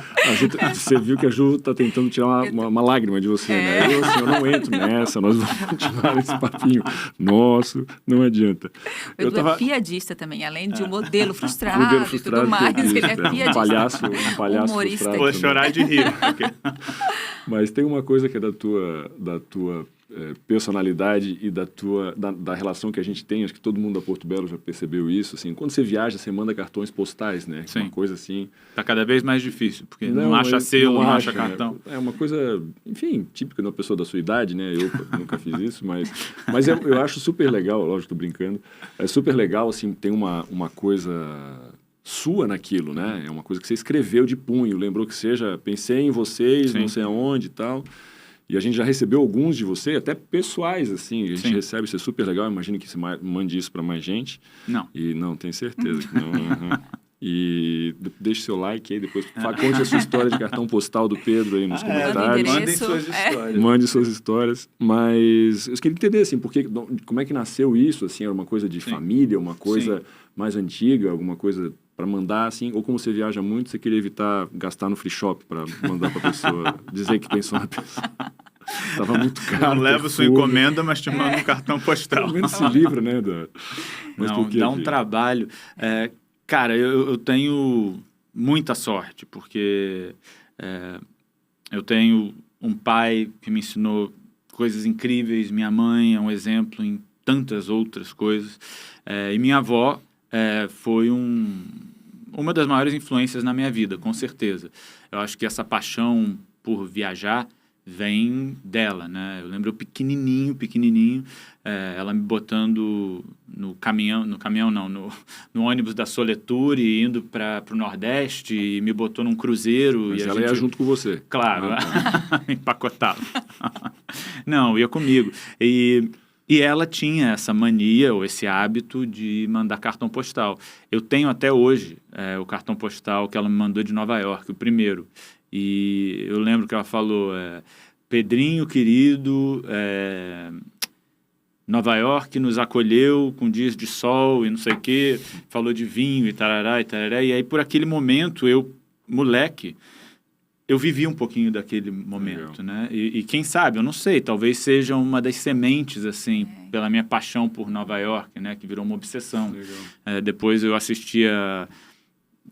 você viu que a Ju tá tentando tirar uma lágrima de você, né? Eu não entro nessa, nós vamos continuar nesse papinho nosso, não adianta. O Edu é piadista também, além de um modelo frustrado e tudo mais, ele é piadista. Um palhaço humorista. frustrado. Vou chorar de rir. Mas tem uma coisa que é da tua personalidade e da relação que a gente tem. Acho que todo mundo da Porto Belo já percebeu isso. Assim, quando você viaja, você manda cartões postais, né? Sim. Uma coisa assim... Tá cada vez mais difícil, porque não acha selo, não acha cartão. Né? É uma coisa, enfim, típica de uma pessoa da sua idade, né? Eu nunca fiz isso, mas eu acho super legal, lógico, tô brincando. É super legal, assim, tem uma coisa sua naquilo, né? É uma coisa que você escreveu de punho, lembrou que seja, pensei em vocês, Sim. não sei aonde e tal... E a gente já recebeu alguns de você, até pessoais, assim. A gente recebe, isso é super legal. Imagino que você mande isso para mais gente. Não. E não, tenho certeza que não. E deixe seu like aí, depois conte a sua história de cartão postal do Pedro aí nos comentários. Mandem suas histórias. Mande suas histórias. Mas eu queria entender, assim, como é que nasceu isso, assim? Era uma coisa de família, uma coisa mais antiga, alguma coisa para mandar, assim? Ou como você viaja muito, você queria evitar gastar no free shop para mandar para a pessoa, dizer que pensou na pessoa? Tava muito caro. Não leva sua encomenda, mas te manda um cartão postal. Pelo menos se livra, né? Mas não, dá um trabalho. Cara, eu tenho muita sorte, porque eu tenho um pai que me ensinou coisas incríveis, minha mãe é um exemplo em tantas outras coisas, e minha avó foi uma das maiores influências na minha vida, com certeza. Eu acho que essa paixão por viajar vem dela, né? Eu lembro eu pequenininho, ela me botando no ônibus da Soleture, indo para o Nordeste, e me botou num cruzeiro. Mas e ela ia junto com você? Claro, empacotava. Não, ia comigo. E ela tinha essa mania, ou esse hábito de mandar cartão postal. Eu tenho até hoje o cartão postal que ela me mandou de Nova York, o primeiro. E eu lembro que ela falou, Pedrinho, querido, Nova York nos acolheu com dias de sol e não sei o quê, falou de vinho e tarará, e aí por aquele momento, eu, moleque, eu vivi um pouquinho daquele momento, né? E quem sabe, eu não sei, talvez seja uma das sementes, assim, pela minha paixão por Nova York, né? Que virou uma obsessão. Depois eu assistia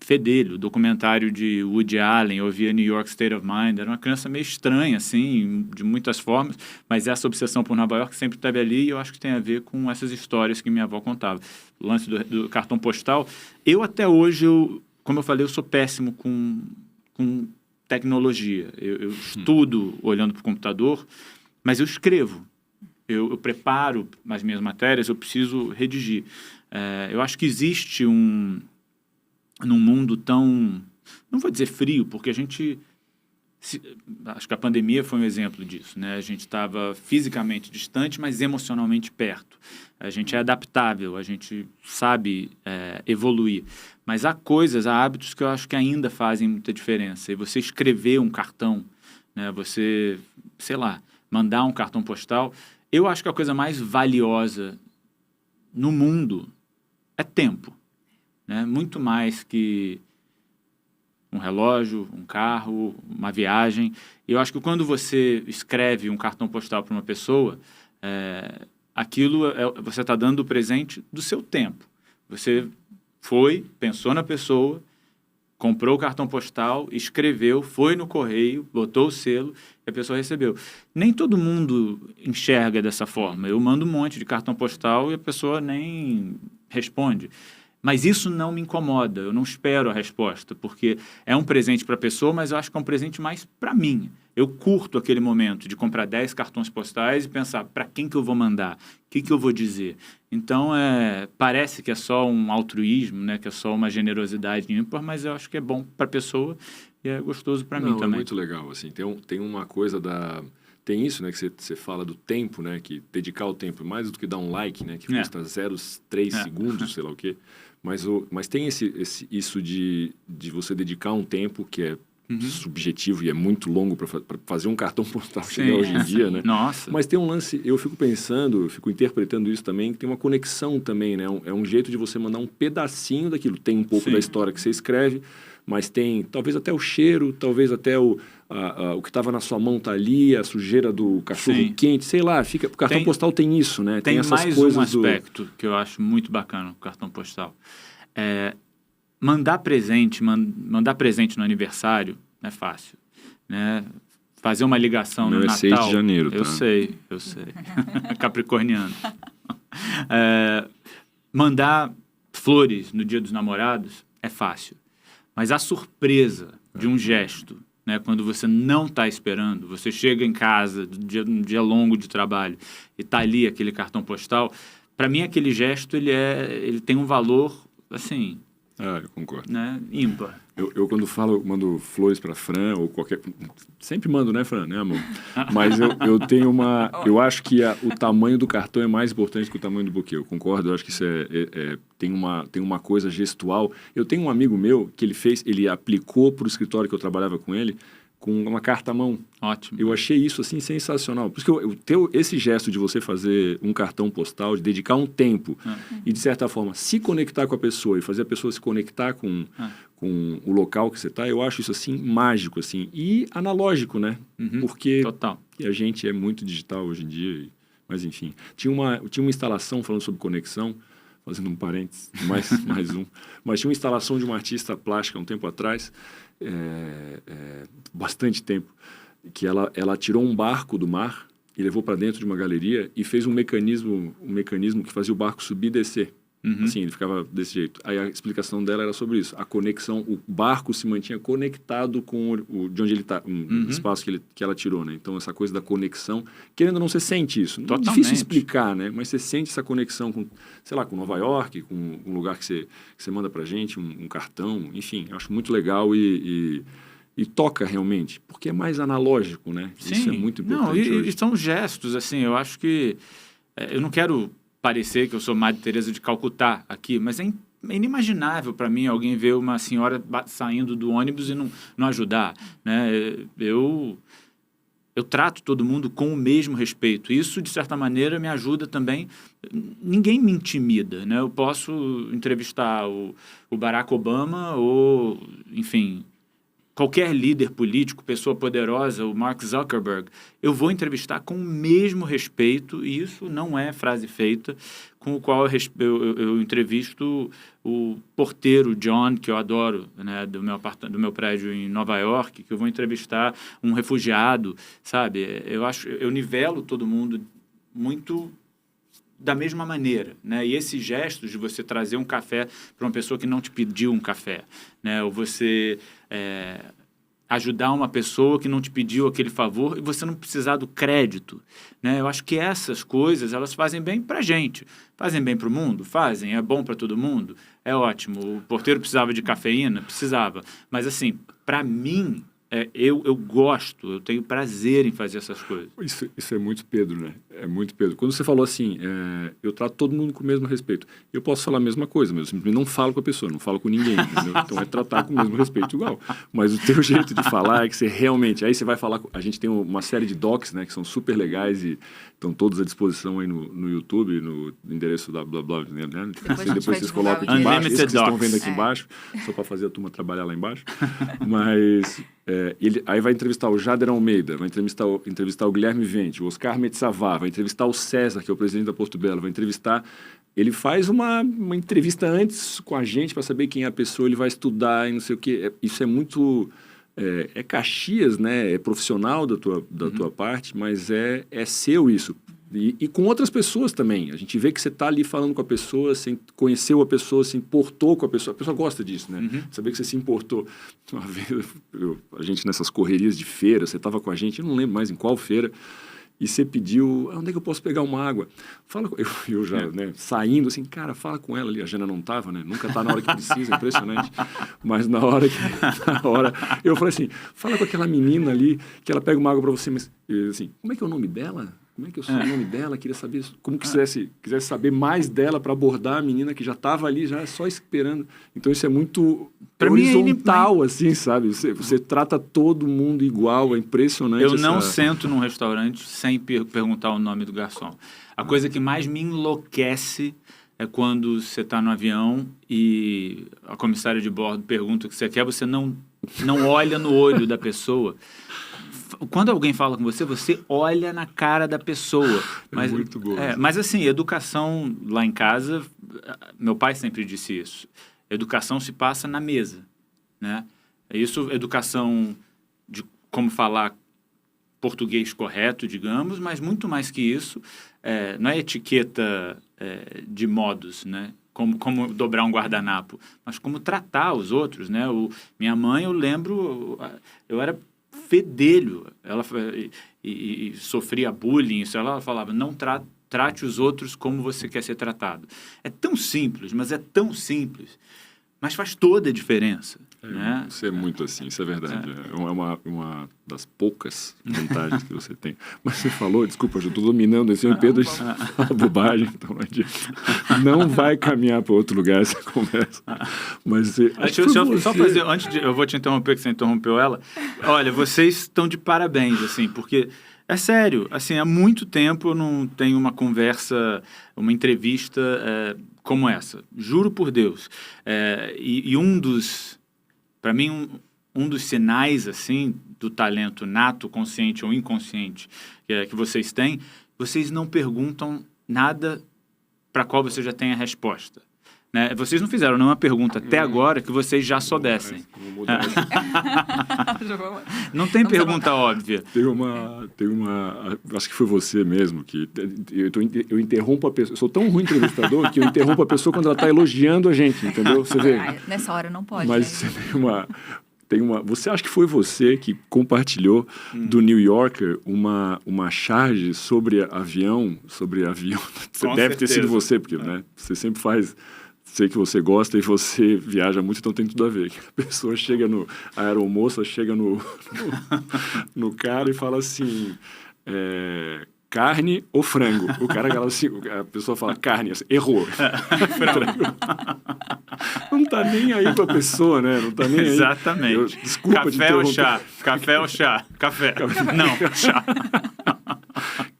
Fedelho, documentário de Woody Allen, eu ouvia New York State of Mind, era uma criança meio estranha, assim, de muitas formas, mas essa obsessão por Nova York sempre esteve ali e eu acho que tem a ver com essas histórias que minha avó contava. O lance do cartão postal, eu até hoje, como eu falei, eu sou péssimo com tecnologia. Eu estudo olhando para o computador, mas eu escrevo. Eu preparo as minhas matérias, eu preciso redigir. Eu acho que existe num mundo tão... Não vou dizer frio, porque a gente... acho que a pandemia foi um exemplo disso, né? A gente estava fisicamente distante, mas emocionalmente perto. A gente é adaptável, a gente sabe evoluir. Mas há coisas, há hábitos que eu acho que ainda fazem muita diferença. E você escrever um cartão, né? Você, sei lá, mandar um cartão postal, eu acho que a coisa mais valiosa no mundo é tempo. Né? Muito mais que um relógio, um carro, uma viagem. Eu acho que quando você escreve um cartão postal para uma pessoa, aquilo você está dando o presente do seu tempo. Você pensou na pessoa, comprou o cartão postal, escreveu, foi no correio, botou o selo e a pessoa recebeu. Nem todo mundo enxerga dessa forma. Eu mando um monte de cartão postal e a pessoa nem responde. Mas isso não me incomoda, eu não espero a resposta, porque é um presente para a pessoa, mas eu acho que é um presente mais para mim. Eu curto aquele momento de comprar 10 cartões postais e pensar, para quem que eu vou mandar? O que eu vou dizer? Então, parece que é só um altruísmo, né? Que é só uma generosidade ímpar, mas eu acho que é bom para a pessoa e é gostoso para mim também. É muito legal, assim, tem uma coisa Tem isso, né, que você fala do tempo, né, que dedicar o tempo mais do que dar um like, né, que custa 0,3 segundos, sei lá o quê. Mas tem isso de você dedicar um tempo que é subjetivo e é muito longo para fazer um cartão postal chegar hoje em dia, né? Nossa. Mas tem um lance, eu fico pensando, eu fico interpretando isso também, que tem uma conexão também, né? É um jeito de você mandar um pedacinho daquilo. Tem um pouco da história que você escreve, mas tem talvez até o cheiro, talvez até o que estava na sua mão tá ali, a sujeira do cachorro quente, sei lá, o cartão postal tem isso, né? Tem essas mais coisas um aspecto que eu acho muito bacana no cartão postal. Mandar presente no aniversário é fácil, né? fazer uma ligação no Natal... é 6 de janeiro, tá? Eu sei. Capricorniano. Mandar flores no Dia dos Namorados é fácil. Mas a surpresa de um gesto, né, quando você não está esperando, você chega em casa, um dia longo de trabalho, e está ali aquele cartão postal, para mim aquele gesto ele tem um valor, assim... eu concordo. Né, ímpar. Eu quando falo, mando flores para Fran ou qualquer... Sempre mando, né, Fran? Né, amor? Mas eu tenho uma... Eu acho que o tamanho do cartão é mais importante que o tamanho do buquê. Eu concordo, eu acho que isso tem uma coisa gestual. Eu tenho um amigo meu que ele aplicou para o escritório que eu trabalhava com ele, com uma carta à mão. Ótimo. Eu achei isso, assim, sensacional. Por isso que esse gesto de você fazer um cartão postal, de dedicar um tempo e, de certa forma, se conectar com a pessoa e fazer a pessoa se conectar com o local que você está, eu acho isso, assim, mágico, assim. E analógico, né? Porque Total. A gente é muito digital hoje em dia. Mas, enfim. Tinha uma instalação falando sobre conexão, fazendo um parênteses, mais um. Mas tinha uma instalação de uma artista plástica um tempo atrás, bastante tempo, que ela tirou um barco do mar e levou para dentro de uma galeria e fez um mecanismo que fazia o barco subir e descer. Assim, ele ficava desse jeito. Aí a explicação dela era sobre isso. A conexão, o barco se mantinha conectado com de onde ele está, o espaço que ela tirou, né? Então, essa coisa da conexão, querendo ou não, você sente isso. Não é difícil explicar, né? Mas você sente essa conexão com, sei lá, com Nova York, com um lugar que você manda pra gente, um cartão, enfim. Eu acho muito legal e toca realmente, porque é mais analógico, né? Sim. Isso é muito importante. Não, e são gestos, assim, eu acho que... eu não quero parecer que eu sou Madre Teresa de Calcutá aqui, mas é inimaginável para mim alguém ver uma senhora saindo do ônibus e não ajudar, né? Eu trato todo mundo com o mesmo respeito. Isso, de certa maneira, me ajuda também. Ninguém me intimida, né? Eu posso entrevistar o Barack Obama ou, enfim... Qualquer líder político, pessoa poderosa, o Mark Zuckerberg, eu vou entrevistar com o mesmo respeito, e isso não é frase feita, com o qual eu entrevisto o porteiro John, que eu adoro, né, do meu prédio em Nova York, que eu vou entrevistar um refugiado, sabe? Eu nivelo todo mundo muito da mesma maneira, né? E esses gestos de você trazer um café para uma pessoa que não te pediu um café, né? Ou você ajudar uma pessoa que não te pediu aquele favor e você não precisar do crédito, né? Eu acho que essas coisas, elas fazem bem para a gente. Fazem bem para o mundo? Fazem. É bom para todo mundo? É ótimo. O porteiro precisava de cafeína? Precisava. Mas, assim, para mim... eu gosto, eu tenho prazer em fazer essas coisas. Isso é muito Pedro, né? É muito Pedro. Quando você falou assim, eu trato todo mundo com o mesmo respeito. Eu posso falar a mesma coisa, mas eu simplesmente não falo com a pessoa, não falo com ninguém. Entendeu? Então é tratar com o mesmo respeito igual. Mas o teu jeito de falar é que você realmente... Aí você vai falar... A gente tem uma série de docs, né? Que são super legais e estão todos à disposição aí no YouTube, no endereço da blá blá, né? Depois vocês colocam aqui embaixo. Isso que vocês estão vendo aqui embaixo, só para fazer a turma trabalhar lá embaixo. Mas... ele aí vai entrevistar o Jader Almeida, vai entrevistar o Guilherme Vente, o Oscar Metzavá, vai entrevistar o César, que é o presidente da Porto Belo, vai entrevistar... Ele faz uma entrevista antes com a gente para saber quem é a pessoa, ele vai estudar e não sei o quê. Isso é muito... É Caxias, né? É profissional da tua parte, mas é seu isso. E com outras pessoas também. A gente vê que você está ali falando com a pessoa, você conheceu a pessoa, se importou com a pessoa. A pessoa gosta disso, né? Saber que você se importou. Uma vez, a gente nessas correrias de feira, você estava com a gente, eu não lembro mais em qual feira, e você pediu, onde é que eu posso pegar uma água? Fala, eu já, né, saindo assim, cara, fala com ela ali. A Jana não estava, né? Nunca está na hora que precisa, impressionante. Mas na hora, eu falei assim, fala com aquela menina ali, que ela pega uma água para você, mas assim, como é que é o nome dela? Como é que eu sei o nome dela? Queria saber, como quisesse saber mais dela para abordar a menina que já estava ali, já só esperando. Então isso é muito horizontal, assim, sabe? Você trata todo mundo igual, é impressionante. Eu não sento num restaurante sem perguntar o nome do garçom. A coisa que mais me enlouquece é quando você está no avião e a comissária de bordo pergunta o que você quer, você não olha no olho da pessoa. Quando alguém fala com você, você olha na cara da pessoa. Mas, muito bom. Mas assim, educação lá em casa, meu pai sempre disse isso. Educação se passa na mesa, né? Isso, educação de como falar português correto, digamos, mas muito mais que isso, não é etiqueta de modos, né? Como dobrar um guardanapo, mas como tratar os outros, né? Minha mãe, eu lembro, eu era fedelho, ela e sofria bullying, isso ela falava, não trate os outros como você quer ser tratado. É tão simples, mas é tão simples, mas faz toda a diferença. Né? Isso é muito assim, isso é verdade. É uma das poucas vantagens que você tem. Mas você falou, desculpa, eu estou dominando esse Pedro, fala bobagem, então não adianta. Não vai caminhar para outro lugar essa conversa. Mas deixa eu só fazer, eu vou te interromper, que você interrompeu ela. Olha, vocês estão de parabéns, assim, porque é sério, assim, há muito tempo eu não tenho uma conversa, uma entrevista como essa. Juro por Deus. E para mim, um dos sinais, assim, do talento nato, consciente ou inconsciente que vocês têm, vocês não perguntam nada para qual você já tem a resposta. Né? Vocês não fizeram nenhuma pergunta até agora que vocês já soubessem. Não tem pergunta óbvia. Tem uma, acho que foi você mesmo, que eu interrompo a pessoa. Eu sou tão ruim entrevistador que eu interrompo a pessoa quando ela está elogiando a gente, entendeu? Você vê. Nessa hora não pode. Mas você acha que foi você que compartilhou do New Yorker uma charge sobre avião? Deve ter sido você, porque né, você sempre faz. Sei que você gosta e você viaja muito, então tem tudo a ver. A pessoa chega a aeromoça chega no cara e fala assim, carne ou frango? O cara assim, a pessoa fala carne, assim, errou. Frango. Não tá nem aí pra pessoa, né? Não tá nem aí. Exatamente. Desculpa Café ou chá? Café ou chá? Café. Não, chá.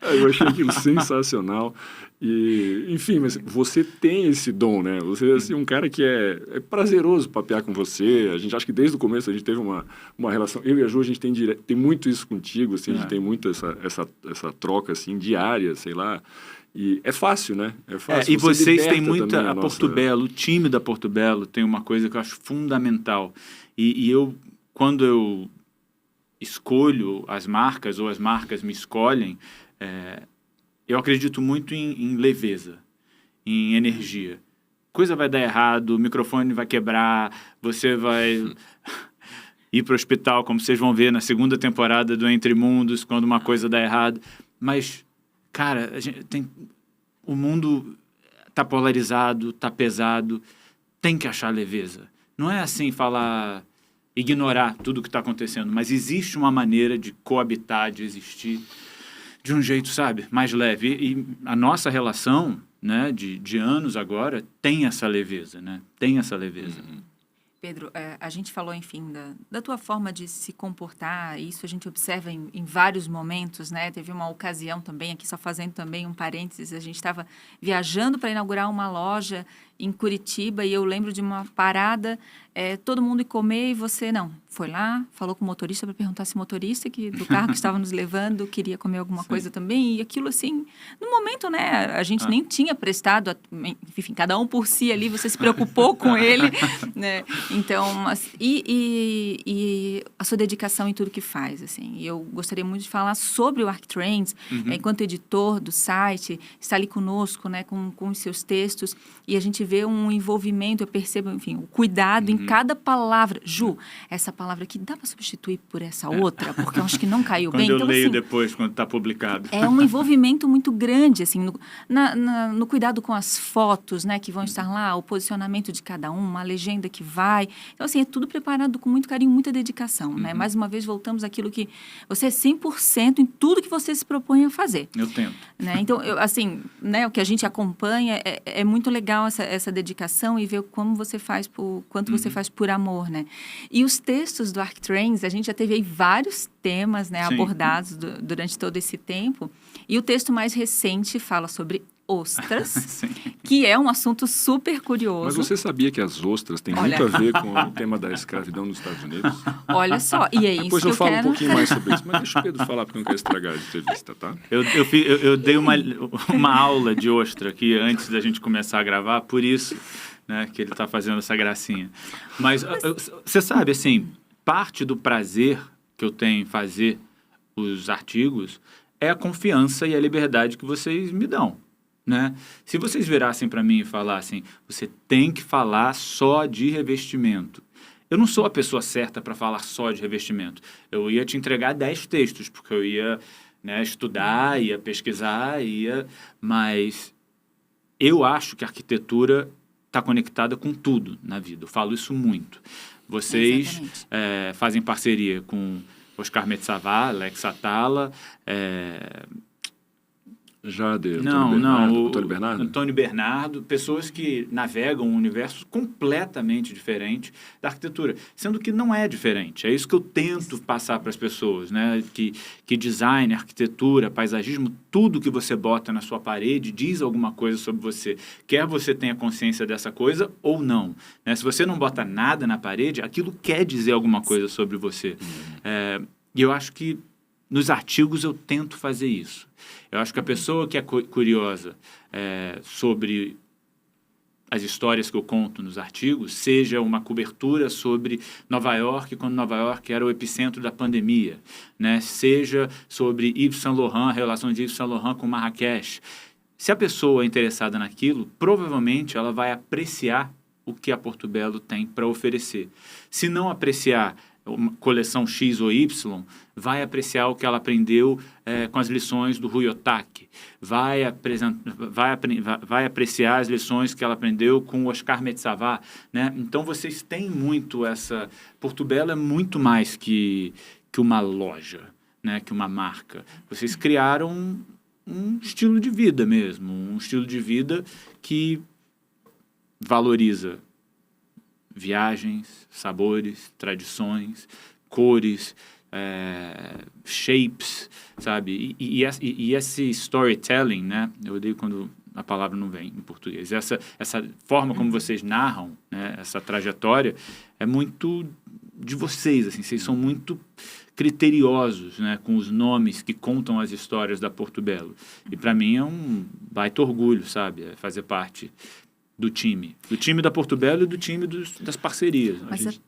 Eu achei aquilo sensacional. E, enfim, mas você tem esse dom, né? Você é assim, um cara que é prazeroso papear com você. A gente acha que desde o começo a gente teve uma relação. Eu e a Ju, a gente tem muito isso contigo, assim, a gente tem muito essa troca assim, diária, sei lá. E é fácil, né? É fácil. E vocês têm muita... A Portobello, o time da Portobello tem uma coisa que eu acho fundamental. E quando eu escolho as marcas, ou as marcas me escolhem, eu acredito muito em leveza, em energia. Coisa vai dar errado, o microfone vai quebrar, você vai ir para o hospital, como vocês vão ver na segunda temporada do Entre Mundos, quando uma coisa dá errado. Mas, cara, o mundo tá polarizado, tá pesado, tem que achar leveza. Não é assim ignorar tudo que está acontecendo, mas existe uma maneira de coabitar, de existir de um jeito, sabe, mais leve. E a nossa relação, né, de anos agora, tem essa leveza, né? Tem essa leveza. Pedro, a gente falou, enfim, da tua forma de se comportar, isso a gente observa em vários momentos, né? Teve uma ocasião também, aqui só fazendo também um parênteses, a gente estava viajando para inaugurar uma loja em Curitiba e eu lembro de uma parada, todo mundo ir comer e você não. Foi lá, falou com o motorista para perguntar se o motorista do carro que estava nos levando queria comer alguma coisa também. E aquilo assim, no momento, né, a gente nem tinha prestado, enfim, cada um por si ali, você se preocupou com ele, né? Então, e a sua dedicação em tudo que faz, assim. E eu gostaria muito de falar sobre o ArcTrends, enquanto editor do site, está ali conosco, né, com os seus textos, e a gente vê um envolvimento, eu percebo, enfim, o cuidado em cada palavra. Ju, essa palavra aqui dá para substituir por essa outra, porque eu acho que não caiu quando bem. Eu então, leio assim, depois, quando está publicado. É um envolvimento muito grande, assim, no cuidado com as fotos, né, que vão estar lá, o posicionamento de cada uma, a legenda que vai. Então, assim, é tudo preparado com muito carinho, muita dedicação, né? Mais uma vez, voltamos àquilo que você é 100% em tudo que você se propõe a fazer. Eu tento. Né? Então, assim, né, o que a gente acompanha é muito legal essa dedicação e ver como você faz, quanto você faz por amor, né? E os textos do ArcTrends, a gente já teve aí vários temas, né, abordados durante todo esse tempo. E o texto mais recente fala sobre ostras, que é um assunto super curioso. Mas você sabia que as ostras têm muito a ver com o tema da escravidão nos Estados Unidos? Olha só, e é isso depois que eu falo quero... um pouquinho mais sobre isso, mas deixa o Pedro falar, porque eu não quero estragar a entrevista, tá? Eu dei uma aula de ostra aqui antes da gente começar a gravar, por isso, né, que ele está fazendo essa gracinha. Mas você sabe, assim, parte do prazer que eu tenho em fazer os artigos é a confiança e a liberdade que vocês me dão, né? Se vocês virassem para mim e falassem, você tem que falar só de revestimento. Eu não sou a pessoa certa para falar só de revestimento. Eu ia te entregar 10 textos, porque eu ia, né, estudar, ia pesquisar, mas eu acho que a arquitetura está conectada com tudo na vida. Eu falo isso muito. Vocês fazem parceria com Oscar Metsavá, Alex Atala, Antônio Bernardo, pessoas que navegam um universo completamente diferente da arquitetura, sendo que não é diferente. É isso que eu tento passar para as pessoas, né? Que design, arquitetura, paisagismo, tudo que você bota na sua parede diz alguma coisa sobre você. Quer você tenha consciência dessa coisa ou não, né? Se você não bota nada na parede, aquilo quer dizer alguma coisa sobre você. E eu acho que nos artigos eu tento fazer isso. Eu acho que a pessoa que é curiosa sobre as histórias que eu conto nos artigos, seja uma cobertura sobre Nova York, quando Nova York era o epicentro da pandemia, né? Seja sobre Yves Saint Laurent, a relação de Yves Saint Laurent com Marrakech. Se a pessoa é interessada naquilo, provavelmente ela vai apreciar o que a Porto Belo tem para oferecer. Se não apreciar uma coleção X ou Y, vai apreciar o que ela aprendeu com as lições do Rui Otaki, vai apreciar as lições que ela aprendeu com o Oscar Metsavá, né? Então, vocês têm muito essa... Porto Belo é muito mais que uma loja, né? Que uma marca. Vocês criaram um estilo de vida mesmo, um estilo de vida que valoriza viagens, sabores, tradições, cores, shapes, sabe? E esse storytelling, né? Eu odeio quando a palavra não vem em português. Essa forma como vocês narram, né, essa trajetória é muito de vocês, assim. Vocês são muito criteriosos, né, com os nomes que contam as histórias da Porto Belo. E para mim é um baita orgulho, sabe? Fazer parte do time da Porto Belo e do time das parcerias. Mas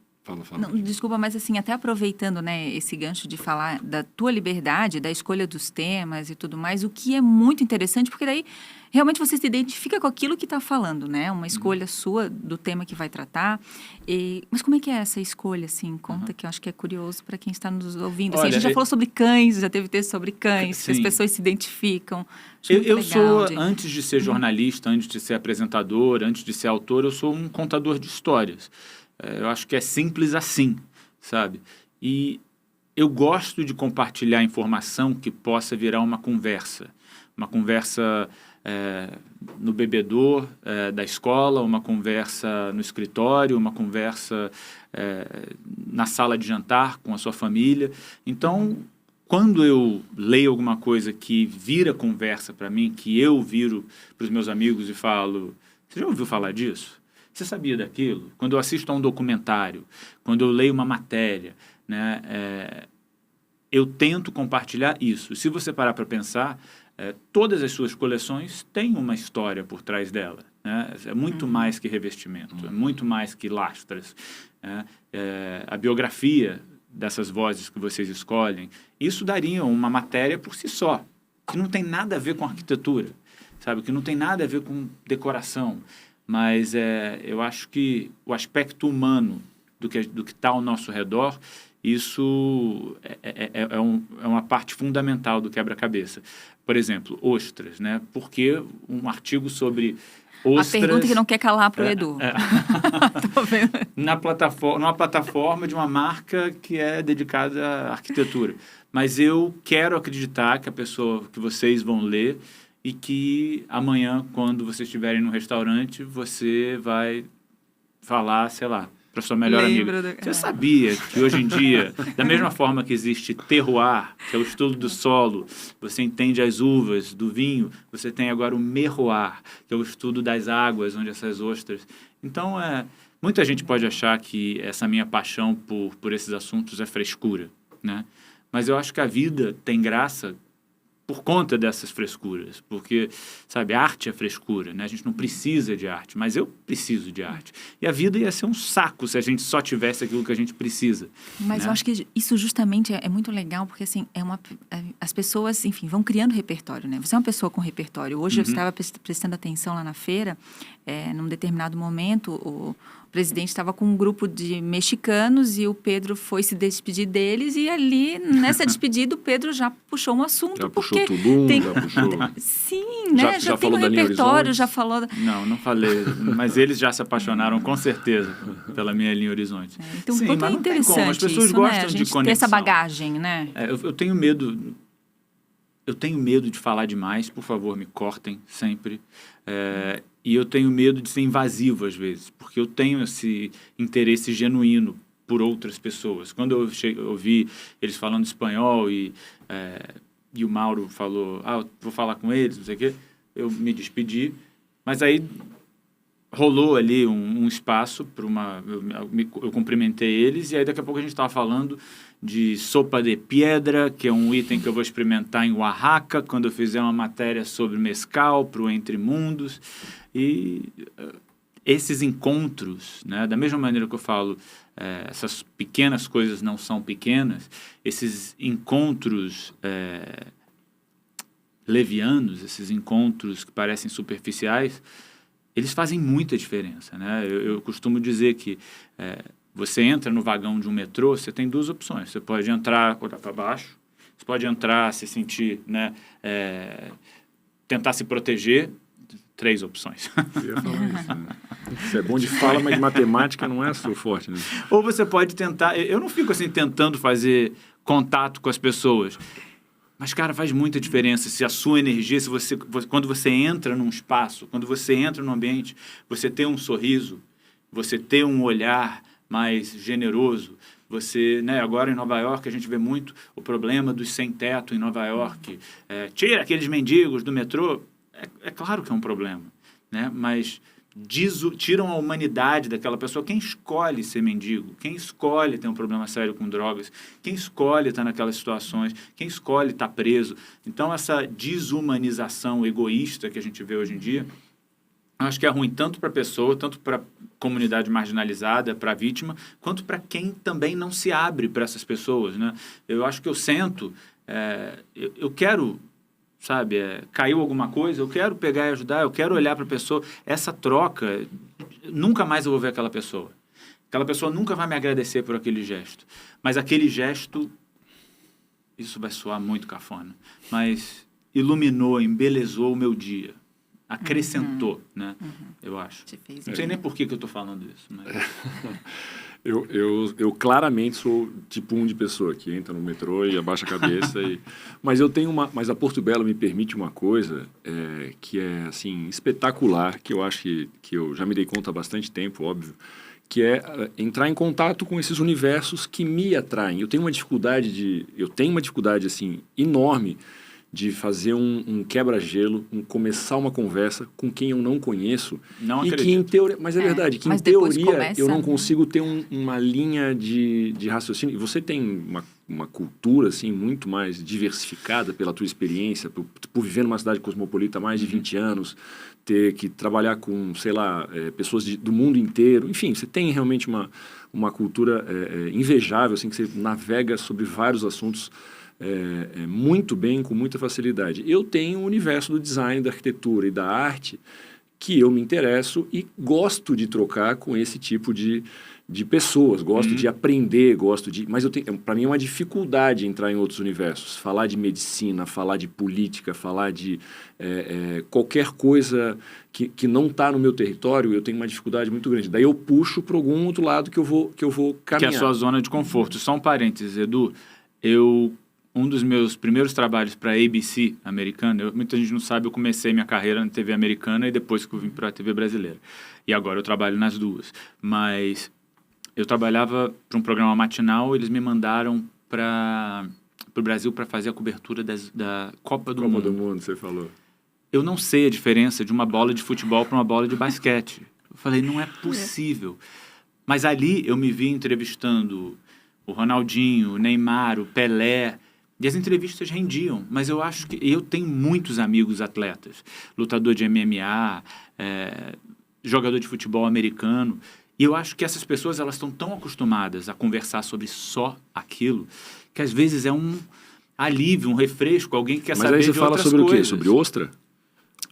não, desculpa, mas assim, até aproveitando, né, esse gancho de falar da tua liberdade, da escolha dos temas e tudo mais, o que é muito interessante, porque daí realmente você se identifica com aquilo que está falando, né? Uma escolha sua do tema que vai tratar. Mas como é que é essa escolha, assim? Conta, que eu acho que é curioso para quem está nos ouvindo. Assim, a gente já falou sobre cães, já teve texto sobre cães, que as pessoas se identificam. Eu sou, antes de ser jornalista, antes de ser apresentador, antes de ser autor, eu sou um contador de histórias. Eu acho que é simples assim, sabe? E eu gosto de compartilhar informação que possa virar uma conversa no bebedouro da escola, uma conversa no escritório, uma conversa na sala de jantar com a sua família. Então, quando eu leio alguma coisa que vira conversa para mim, que eu viro para os meus amigos e falo, você já ouviu falar disso? Você sabia daquilo? Quando eu assisto a um documentário, quando eu leio uma matéria, né, eu tento compartilhar isso. Se você parar para pensar, todas as suas coleções têm uma história por trás dela, né? É muito mais que revestimento, é muito mais que lastras, né? A biografia dessas vozes que vocês escolhem, isso daria uma matéria por si só, que não tem nada a ver com arquitetura, sabe? Que não tem nada a ver com decoração. Mas eu acho que o aspecto humano do que está ao nosso redor, isso é uma parte fundamental do quebra-cabeça. Por exemplo, ostras, né? Porque um artigo sobre ostras... A pergunta que não quer calar para o Edu. Tô vendo. Numa plataforma de uma marca que é dedicada à arquitetura. Mas eu quero acreditar que que vocês vão ler e que amanhã, quando vocês estiverem no restaurante, você vai falar, sei lá, para sua melhor amiga. Você sabia que hoje em dia, da mesma forma que existe terroir, que é o estudo do solo, você entende as uvas, do vinho, você tem agora o merroir, que é o estudo das águas, onde essas ostras... Então, muita gente pode achar que essa minha paixão por esses assuntos é frescura, né? Mas eu acho que a vida tem graça por conta dessas frescuras, porque, sabe, arte é frescura, né? A gente não precisa de arte, mas eu preciso de arte. E a vida ia ser um saco se a gente só tivesse aquilo que a gente precisa. Mas né? eu acho que isso justamente é muito legal, porque assim, as pessoas, enfim, vão criando repertório, né? Você é uma pessoa com repertório. Hoje eu estava prestando atenção lá na feira, num determinado momento, o presidente estava com um grupo de mexicanos e o Pedro foi se despedir deles e ali, nessa despedida, o Pedro já puxou um assunto. Já porque puxou Tulum, tem... já puxou... Sim, né? Já tem falou um da linha repertório, Horizonte? já falou... Não falei, mas eles já se apaixonaram, com certeza, pela minha linha Horizonte. Então, Sim, quanto mas é não tem como, interessante as pessoas isso, gostam né? A gente de ter essa conexão. bagagem, né? Eu tenho medo... Eu tenho medo de falar demais, por favor, me cortem sempre. E eu tenho medo de ser invasivo às vezes, porque eu tenho esse interesse genuíno por outras pessoas. Quando eu ouvi eles falando espanhol e o Mauro falou, eu vou falar com eles, não sei o quê, eu me despedi, mas aí rolou ali um espaço para eu cumprimentei eles, e aí daqui a pouco a gente estava falando de sopa de piedra, que é um item que eu vou experimentar em Oaxaca, quando eu fizer uma matéria sobre mezcal para o Entre Mundos. E esses encontros, né, da mesma maneira que eu falo, essas pequenas coisas não são pequenas, esses encontros levianos, esses encontros que parecem superficiais, eles fazem muita diferença, né? Eu costumo dizer que você entra no vagão de um metrô, você tem duas opções. Você pode entrar, olhar para baixo, você pode entrar, se sentir, né, tentar se proteger. 3 opções. Eu ia falar isso, né? Você é bom de fala, mas de matemática não é seu forte, né? Ou você pode tentar... Eu não fico assim tentando fazer contato com as pessoas. Mas, cara, faz muita diferença se a sua energia, quando você entra num espaço, quando você entra num ambiente, você ter um sorriso, você ter um olhar mais generoso. Você, né, agora em Nova York, a gente vê muito o problema dos sem-teto em Nova York. Tira aqueles mendigos do metrô. É claro que é um problema, né? Mas tiram a humanidade daquela pessoa. Quem escolhe ser mendigo? Quem escolhe ter um problema sério com drogas? Quem escolhe estar naquelas situações? Quem escolhe estar preso? Então, essa desumanização egoísta que a gente vê hoje em dia, acho que é ruim tanto para a pessoa, tanto para a comunidade marginalizada, para a vítima, quanto para quem também não se abre para essas pessoas, né? Eu acho que eu sento... eu quero... Sabe, caiu alguma coisa, eu quero pegar e ajudar, eu quero olhar para a pessoa. Essa troca, nunca mais eu vou ver aquela pessoa. Aquela pessoa nunca vai me agradecer por aquele gesto. Mas aquele gesto, isso vai soar muito cafona, mas iluminou, embelezou o meu dia. Acrescentou, né? Eu acho. Não sei nem por que eu estou falando isso. Mas... Eu claramente sou tipo 1 de pessoa que entra no metrô e abaixa a cabeça. Mas eu tenho mas a Porto Belo me permite uma coisa que é assim espetacular, que eu acho que eu já me dei conta há bastante tempo, óbvio, que é entrar em contato com esses universos que me atraem. Eu tenho uma dificuldade assim enorme de fazer um quebra-gelo, começar uma conversa com quem eu não conheço. Não e acredito. que em teoria, mas é verdade, que em teoria eu não consigo ter uma linha de raciocínio. E você tem uma cultura assim muito mais diversificada pela tua experiência, por viver numa cidade cosmopolita há mais de 20 anos, ter que trabalhar com, sei lá, pessoas do mundo inteiro. Enfim, você tem realmente uma cultura invejável, assim, que você navega sobre vários assuntos muito bem, com muita facilidade. Eu tenho o universo do design, da arquitetura e da arte que eu me interesso e gosto de trocar com esse tipo de pessoas, gosto de aprender, mas para mim é uma dificuldade entrar em outros universos, falar de medicina, falar de política, falar de qualquer coisa que não está no meu território. Eu tenho uma dificuldade muito grande. Daí eu puxo para algum outro lado que eu vou caminhar. Que é a sua zona de conforto. Só um parênteses, Edu. Um dos meus primeiros trabalhos para a ABC americana, muita gente não sabe, eu comecei minha carreira na TV americana e depois que eu vim para a TV brasileira. E agora eu trabalho nas duas. Mas eu trabalhava para um programa matinal, eles me mandaram para o Brasil para fazer a cobertura da Copa do Mundo. Copa do Mundo, você falou. Eu não sei a diferença de uma bola de futebol para uma bola de basquete. Eu falei, não é possível. Mas ali eu me vi entrevistando o Ronaldinho, o Neymar, o Pelé. E as entrevistas rendiam, mas eu acho que eu tenho muitos amigos atletas, lutador de MMA, jogador de futebol americano, e eu acho que essas pessoas elas estão tão acostumadas a conversar sobre só aquilo, que às vezes é um alívio, um refresco, alguém que quer saber de outras coisas. Mas aí você fala sobre o quê? Sobre ostra?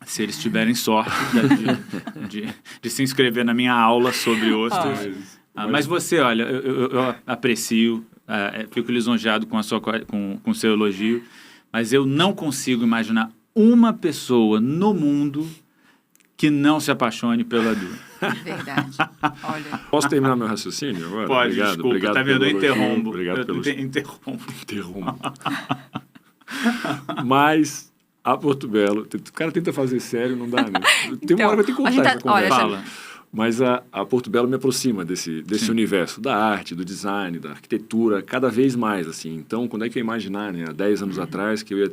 Se eles tiverem sorte de se inscrever na minha aula sobre ostras. Mas você, olha, eu aprecio, fico lisonjeado com o seu elogio, mas eu não consigo imaginar uma pessoa no mundo que não se apaixone pela Du. Verdade. Olha. Posso terminar meu raciocínio agora? Pode, obrigado, desculpa, obrigado tá vendo? Eu interrompo. Obrigado pelo... Interrompo. Mas a Porto Belo, o cara tenta fazer sério, não dá, né? Tem uma hora que eu tenho que contar essa conversa. Fala. Mas a Porto Belo me aproxima desse universo da arte, do design, da arquitetura, cada vez mais, assim. Então, quando é que eu ia imaginar, né, há 10 anos atrás, que eu ia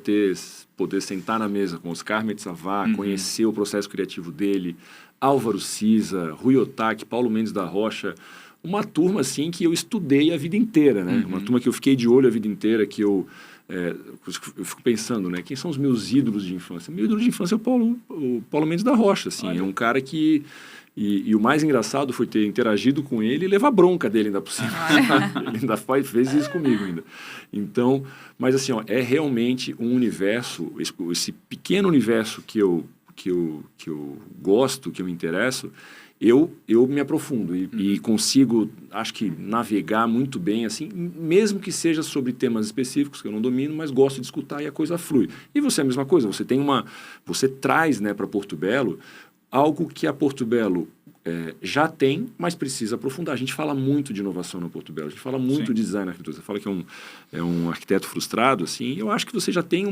poder sentar na mesa com Oscar Metzavá, conhecer o processo criativo dele, Álvaro Siza, Rui Otaki, Paulo Mendes da Rocha, uma turma, assim, que eu estudei a vida inteira, né? Uma turma que eu fiquei de olho a vida inteira, que eu fico pensando, né? Quem são os meus ídolos de infância? Meu ídolo de infância é o Paulo Mendes da Rocha, assim. Olha. É um cara que... E o mais engraçado foi ter interagido com ele e levar bronca dele ainda por cima. Ele ainda fez isso comigo ainda. Então, mas assim, é realmente um universo, esse pequeno universo que eu gosto, que eu me interesso, eu me aprofundo e consigo, acho que, navegar muito bem, assim, mesmo que seja sobre temas específicos que eu não domino, mas gosto de escutar e a coisa flui. E você é a mesma coisa, você traz, né, para Porto Belo algo que a Porto Belo já tem, mas precisa aprofundar. A gente fala muito de inovação na Porto Belo, a gente fala muito de design na arquitetura. Você fala que é um arquiteto frustrado, assim, eu acho que você já tem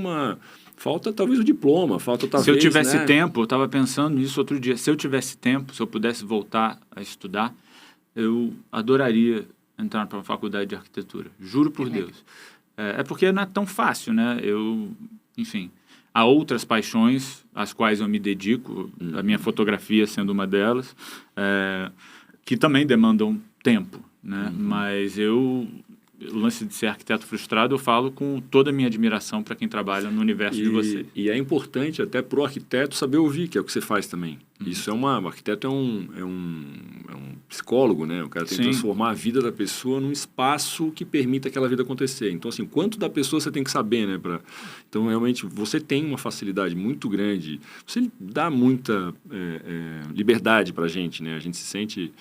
falta talvez o diploma, falta talvez... Se eu tivesse tempo, eu estava pensando nisso outro dia, se eu tivesse tempo, se eu pudesse voltar a estudar, eu adoraria entrar para uma faculdade de arquitetura. Juro por Deus. É porque não é tão fácil, né? Enfim... Há outras paixões às quais eu me dedico, a minha fotografia sendo uma delas, que também demandam tempo, né? Mas o lance de ser arquiteto frustrado, eu falo com toda a minha admiração para quem trabalha no universo de você. E é importante até para o arquiteto saber ouvir, que é o que você faz também. Isso o arquiteto é um psicólogo, né? O cara tem que transformar a vida da pessoa num espaço que permita aquela vida acontecer. Então, assim, quanto da pessoa você tem que saber, né? Então, realmente, você tem uma facilidade muito grande. Você dá muita liberdade para a gente, né? A gente se sente...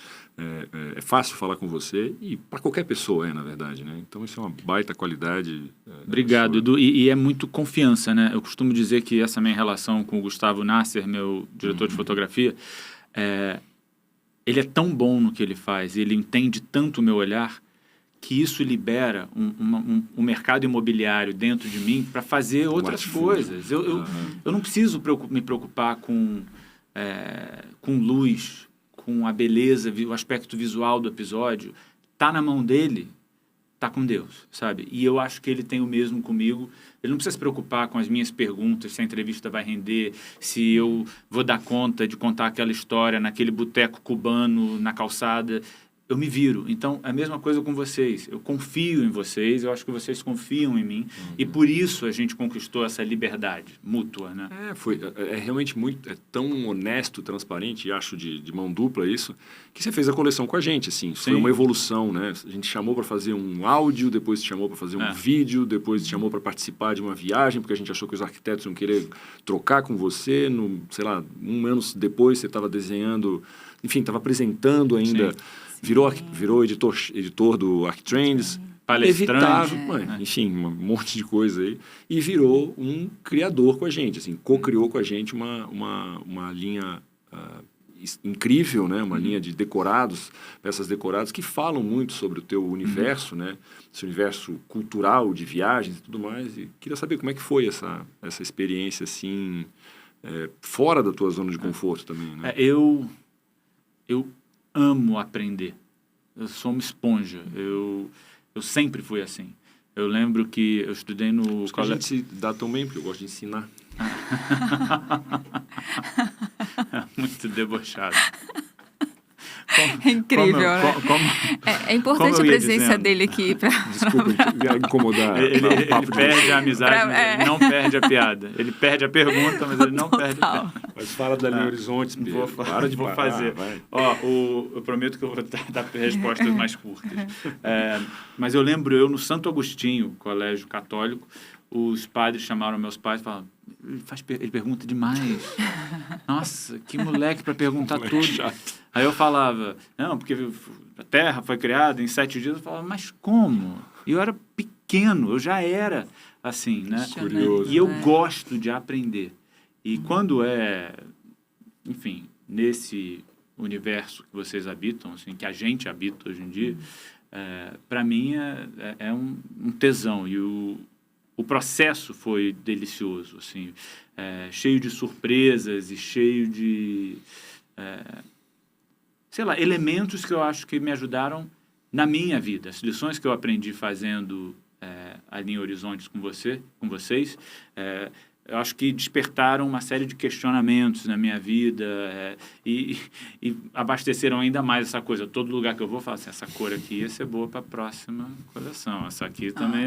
É fácil falar com você e para qualquer pessoa, na verdade, né? Então, isso é uma baita qualidade. Obrigado, Edu. E é muito confiança, né? Eu costumo dizer que essa minha relação com o Gustavo Nasser, meu diretor de fotografia, ele é tão bom no que ele faz, ele entende tanto o meu olhar, que isso libera um mercado imobiliário dentro de mim para fazer outras coisas. Eu não preciso me preocupar com luz, com a beleza, o aspecto visual do episódio. Tá na mão dele, tá com Deus, sabe? E eu acho que ele tem o mesmo comigo. Ele não precisa se preocupar com as minhas perguntas, se a entrevista vai render, se eu vou dar conta de contar aquela história naquele boteco cubano, na calçada. Eu me viro. Então, é a mesma coisa com vocês. Eu confio em vocês, eu acho que vocês confiam em mim. E por isso a gente conquistou essa liberdade mútua, né? É realmente tão honesto, transparente, e acho de mão dupla isso, que você fez a coleção com a gente, assim. Foi uma evolução, né? A gente chamou para fazer um áudio, depois te chamou para fazer um vídeo, depois te chamou para participar de uma viagem, porque a gente achou que os arquitetos iam querer trocar com você. Sei lá, um ano depois você estava desenhando, enfim, estava apresentando ainda... Virou editor do ArcTrends, palestrante, enfim, um monte de coisa aí, e virou um criador com a gente, assim, co-criou com a gente uma linha incrível, né? Uma linha de decorados, peças decoradas que falam muito sobre o teu universo, né? Esse universo cultural de viagens e tudo mais. E queria saber como é que foi essa experiência, assim, fora da tua zona de conforto também, né? Eu amo aprender. Eu sou uma esponja. Eu sempre fui assim. Eu lembro que eu estudei no colégio. A gente se dá tão bem, porque eu gosto de ensinar. Muito debochado. É incrível, né? É importante a presença dele aqui. Desculpa incomodar. Ele perde a amizade, mas ele não perde a piada. Ele perde a pergunta, mas ele não perde a piada. Mas fala da Linha Horizontes, Pedro. Vou fazer. Eu prometo que eu vou dar respostas mais curtas. Mas eu lembro, no Santo Agostinho, colégio católico, os padres chamaram meus pais e falaram: ele pergunta demais. Nossa, que moleque para perguntar tudo. Aí eu falava: não, porque a Terra foi criada em 7 dias. Eu falava: mas como? E eu era pequeno, eu já era assim, né? Curioso. E eu gosto de aprender. E quando enfim, nesse universo que vocês habitam, assim, que a gente habita hoje em dia, para mim é um tesão. E o processo foi delicioso, assim, cheio de surpresas e cheio de, elementos que eu acho que me ajudaram na minha vida. As lições que eu aprendi fazendo a Linha Horizontes com vocês, eu acho que despertaram uma série de questionamentos na minha vida e abasteceram ainda mais essa coisa. Todo lugar que eu vou, eu falo assim: essa cor aqui ia ser boa para a próxima coleção. Essa aqui também,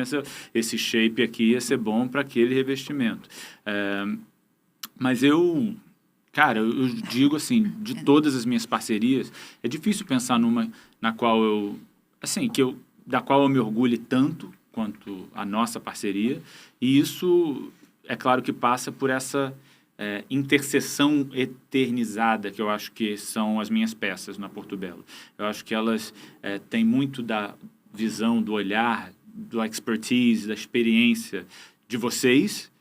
esse shape aqui ia ser bom para aquele revestimento. Mas eu digo assim, de todas as minhas parcerias, é difícil pensar numa na qual da qual eu me orgulhe tanto quanto a nossa parceria. E isso, é claro que passa por essa interseção eternizada que eu acho que são as minhas peças na Porto Belo. Eu acho que elas têm muito da visão, do olhar, do expertise, da experiência de vocês,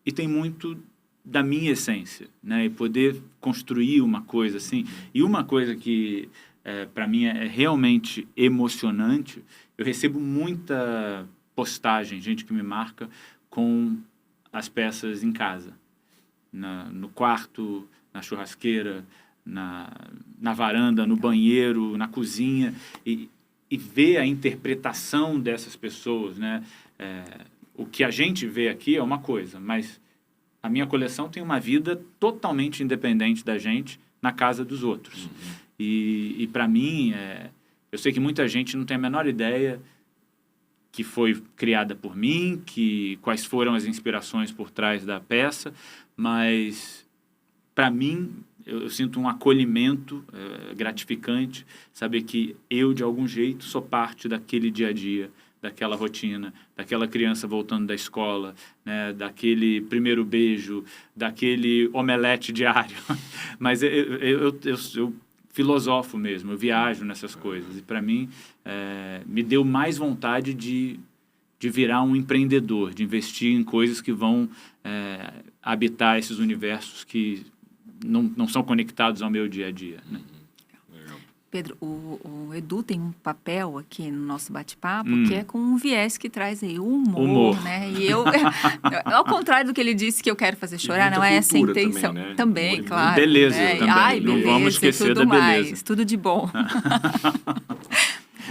e tem muito da minha essência, né? E poder construir uma coisa assim. E uma coisa que para mim é realmente emocionante, eu recebo muita postagem, gente que me marca com as peças em casa, no quarto, na churrasqueira, na varanda, no banheiro, na cozinha, e ver a interpretação dessas pessoas, né? O que a gente vê aqui é uma coisa, mas a minha coleção tem uma vida totalmente independente da gente na casa dos outros. Uhum. E para mim, eu sei que muita gente não tem a menor ideia que foi criada por mim, quais foram as inspirações por trás da peça, mas para mim eu sinto um acolhimento gratificante, saber que eu, de algum jeito, sou parte daquele dia a dia, daquela rotina, daquela criança voltando da escola, né, daquele primeiro beijo, daquele omelete diário. Mas eu filosofo mesmo, eu viajo nessas coisas. E, para mim, me deu mais vontade de virar um empreendedor, de investir em coisas que vão habitar esses universos que não são conectados ao meu dia a dia, né? Pedro, o Edu tem um papel aqui no nosso bate-papo que é com um viés que traz aí o humor, né? E eu, ao contrário do que ele disse que eu quero fazer chorar, não é essa a intenção. Também, né? Também, claro. Beleza, né? também. Ai, não beleza, vamos esquecer da beleza. Mais, tudo de bom.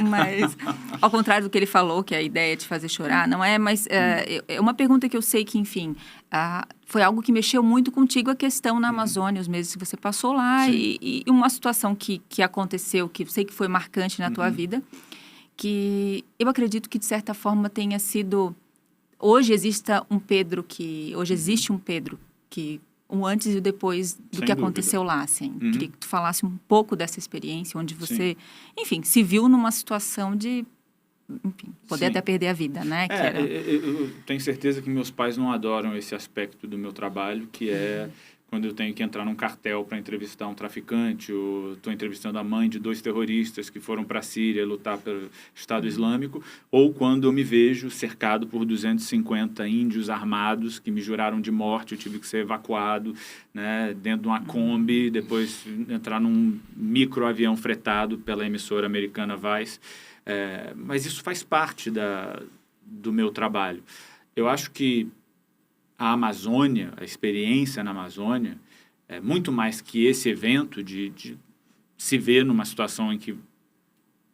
Mas, ao contrário do que ele falou, que a ideia é de fazer chorar, não é? Mas é uma pergunta que eu sei que, enfim, foi algo que mexeu muito contigo, a questão na Amazônia, os meses que você passou lá, e uma situação que aconteceu, que eu sei que foi marcante na tua vida, que eu acredito que, de certa forma, tenha sido... Hoje existe um Pedro que o antes e o depois do Sem que dúvida. Aconteceu lá, assim. Queria que tu falasse um pouco dessa experiência, onde você, enfim, se viu numa situação de, enfim, poder até perder a vida, né? Eu tenho certeza que meus pais não adoram esse aspecto do meu trabalho, que é quando eu tenho que entrar num cartel para entrevistar um traficante, ou estou entrevistando a mãe de 2 terroristas que foram para a Síria lutar pelo Estado Islâmico, ou quando eu me vejo cercado por 250 índios armados que me juraram de morte, eu tive que ser evacuado, né, dentro de uma Kombi, depois entrar num microavião fretado pela emissora americana Vice. Mas isso faz parte do meu trabalho. Eu acho que a Amazônia, a experiência na Amazônia, é muito mais que esse evento de se ver numa situação em que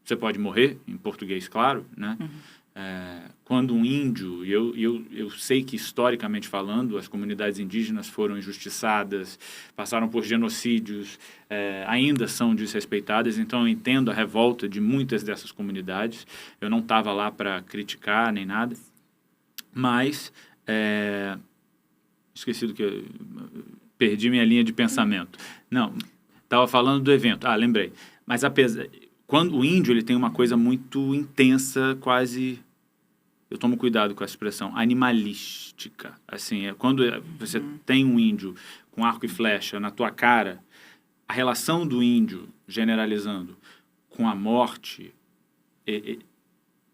você pode morrer, em português, claro, né? Quando um índio, e eu sei que historicamente falando, as comunidades indígenas foram injustiçadas, passaram por genocídios, ainda são desrespeitadas, então eu entendo a revolta de muitas dessas comunidades. Eu não estava lá para criticar nem nada, mas esqueci do que... Perdi minha linha de pensamento. Não, estava falando do evento. Lembrei. Mas quando o índio ele tem uma coisa muito intensa, quase... Eu tomo cuidado com essa expressão, animalística. Assim, quando você tem um índio com arco e flecha na tua cara, a relação do índio, generalizando, com a morte,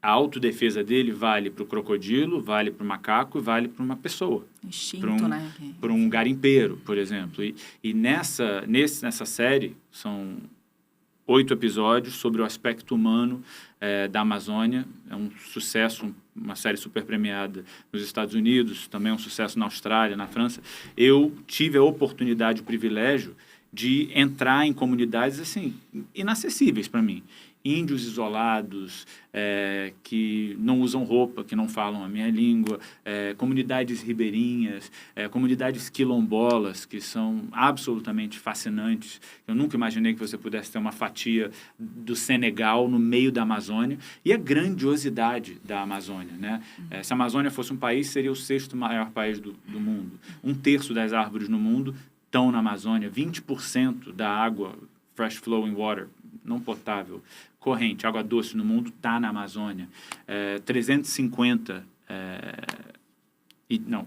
a autodefesa dele vale para o crocodilo, vale para o macaco e vale para uma pessoa. Instinto, né? Para um garimpeiro, por exemplo. E nessa série, são 8 episódios sobre o aspecto humano da Amazônia. É um sucesso, uma série super premiada nos Estados Unidos, também é um sucesso na Austrália, na França. Eu tive a oportunidade, o privilégio de entrar em comunidades assim inacessíveis para mim. Índios isolados, que não usam roupa, que não falam a minha língua, comunidades ribeirinhas, comunidades quilombolas, que são absolutamente fascinantes. Eu nunca imaginei que você pudesse ter uma fatia do Senegal no meio da Amazônia, e a grandiosidade da Amazônia, né? Se a Amazônia fosse um país, seria o 6º maior país do mundo. 1/3 das árvores no mundo estão na Amazônia, 20% da água, fresh flowing water, não potável, corrente, água doce no mundo está na Amazônia.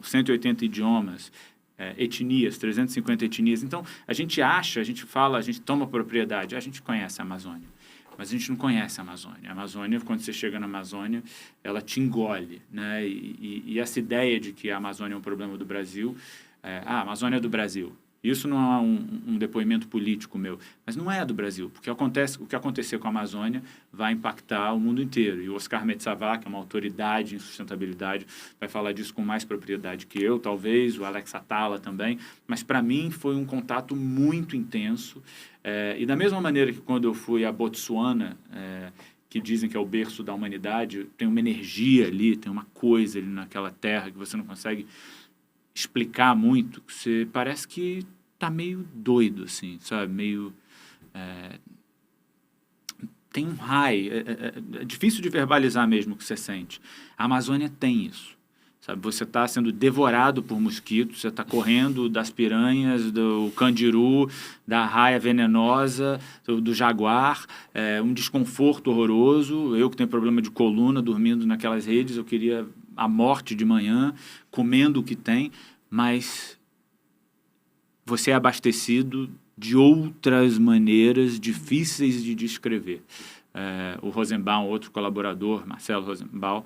180 idiomas, etnias, 350 etnias. Então, a gente fala, a gente toma propriedade, a gente conhece a Amazônia, mas a gente não conhece a Amazônia. A Amazônia, quando você chega na Amazônia, ela te engole, né? E essa ideia de que a Amazônia é um problema do Brasil, a Amazônia é do Brasil. Isso não é um depoimento político meu, mas não é do Brasil, porque o que acontecer com a Amazônia vai impactar o mundo inteiro. E o Oscar Metzavá, que é uma autoridade em sustentabilidade, vai falar disso com mais propriedade que eu, talvez, o Alex Atala também. Mas, para mim, foi um contato muito intenso. E da mesma maneira que quando eu fui a Botsuana, que dizem que é o berço da humanidade, tem uma energia ali, tem uma coisa ali naquela terra que você não consegue explicar muito, que você parece que tá meio doido, assim, sabe? Meio... tem um raio. É difícil de verbalizar mesmo o que você sente. A Amazônia tem isso, sabe? Você está sendo devorado por mosquitos, você está correndo das piranhas, do candiru, da raia venenosa, do jaguar, um desconforto horroroso. Eu que tenho problema de coluna, dormindo naquelas redes, eu queria a morte de manhã, comendo o que tem, mas você é abastecido de outras maneiras difíceis de descrever. O Rosenbaum, outro colaborador, Marcelo Rosenbaum,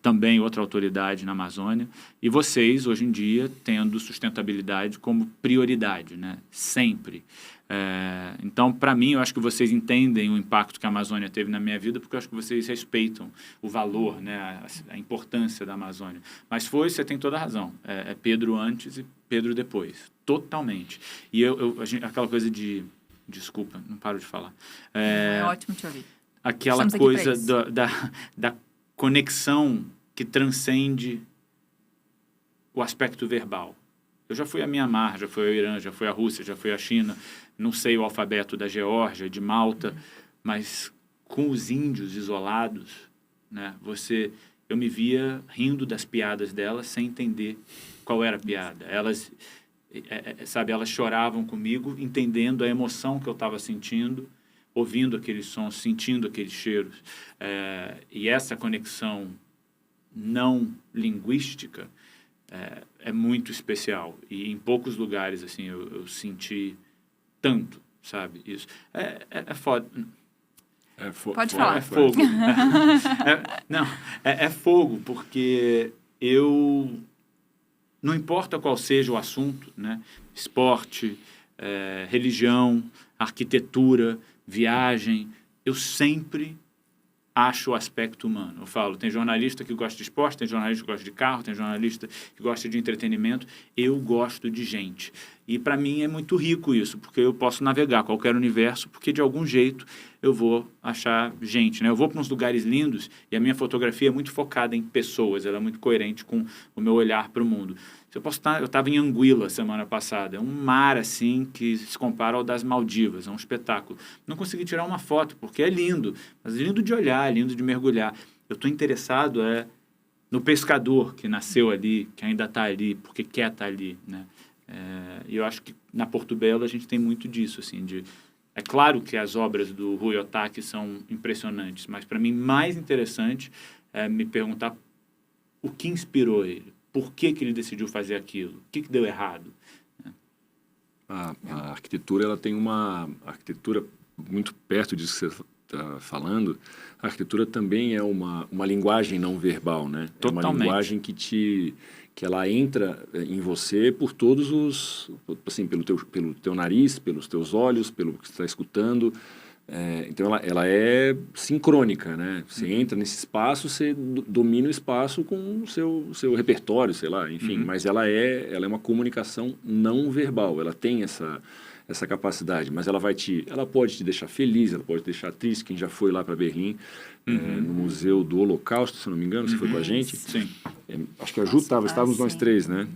também outra autoridade na Amazônia, e vocês, hoje em dia, tendo sustentabilidade como prioridade, né? Sempre. Então, para mim, eu acho que vocês entendem o impacto que a Amazônia teve na minha vida, porque eu acho que vocês respeitam o valor, né, a importância da Amazônia. Mas você tem toda a razão. É Pedro antes e Pedro depois. Totalmente. E aquela coisa de... Desculpa, não paro de falar. É ótimo te ouvir. Aquela coisa da conexão que transcende o aspecto verbal. Eu já fui a Mianmar, já fui ao Irã, já fui à Rússia, já fui à China, não sei o alfabeto da Geórgia, de Malta, mas com os índios isolados, né, eu me via rindo das piadas delas sem entender qual era a piada. Elas choravam comigo, entendendo a emoção que eu estava sentindo, ouvindo aqueles sons, sentindo aqueles cheiros. E essa conexão não linguística é muito especial. E em poucos lugares assim eu senti tanto, sabe? Isso. É foda. Pode falar. É fogo. É fogo, porque não importa qual seja o assunto, né? Esporte, religião, arquitetura, viagem, eu sempre acho o aspecto humano. Eu falo, tem jornalista que gosta de esporte, tem jornalista que gosta de carro, tem jornalista que gosta de entretenimento. Eu gosto de gente. E para mim é muito rico isso, porque eu posso navegar qualquer universo, porque de algum jeito eu vou achar gente, né? Eu vou para uns lugares lindos e a minha fotografia é muito focada em pessoas, ela é muito coerente com o meu olhar para o mundo. Eu estava em Anguila semana passada, é um mar assim que se compara ao das Maldivas, é um espetáculo. Não consegui tirar uma foto porque é lindo, mas é lindo de olhar, é lindo de mergulhar. Eu estou interessado no pescador que nasceu ali, que ainda está ali, porque quer estar ali, né? E eu acho que na Porto Belo a gente tem muito disso, assim, é claro que as obras do Rui Otaki são impressionantes, mas para mim mais interessante é me perguntar o que inspirou ele, por que ele decidiu fazer aquilo, o que deu errado. A arquitetura, ela tem uma arquitetura muito perto disso que você está falando. A arquitetura também é uma linguagem não verbal, né? Totalmente. É uma linguagem que ela entra em você por todos os, assim, pelo teu nariz, pelos teus olhos, pelo que você está escutando. Então ela é sincrônica, né? Você entra nesse espaço, você domina o espaço com o seu repertório, sei lá, enfim. Mas ela é uma comunicação não verbal. Ela tem essa capacidade, mas ela pode te deixar feliz, ela pode te deixar triste. Quem já foi lá para Berlim, no Museu do Holocausto, se não me engano, você foi com a gente? Sim. Acho que a Ju estávamos nós três, né?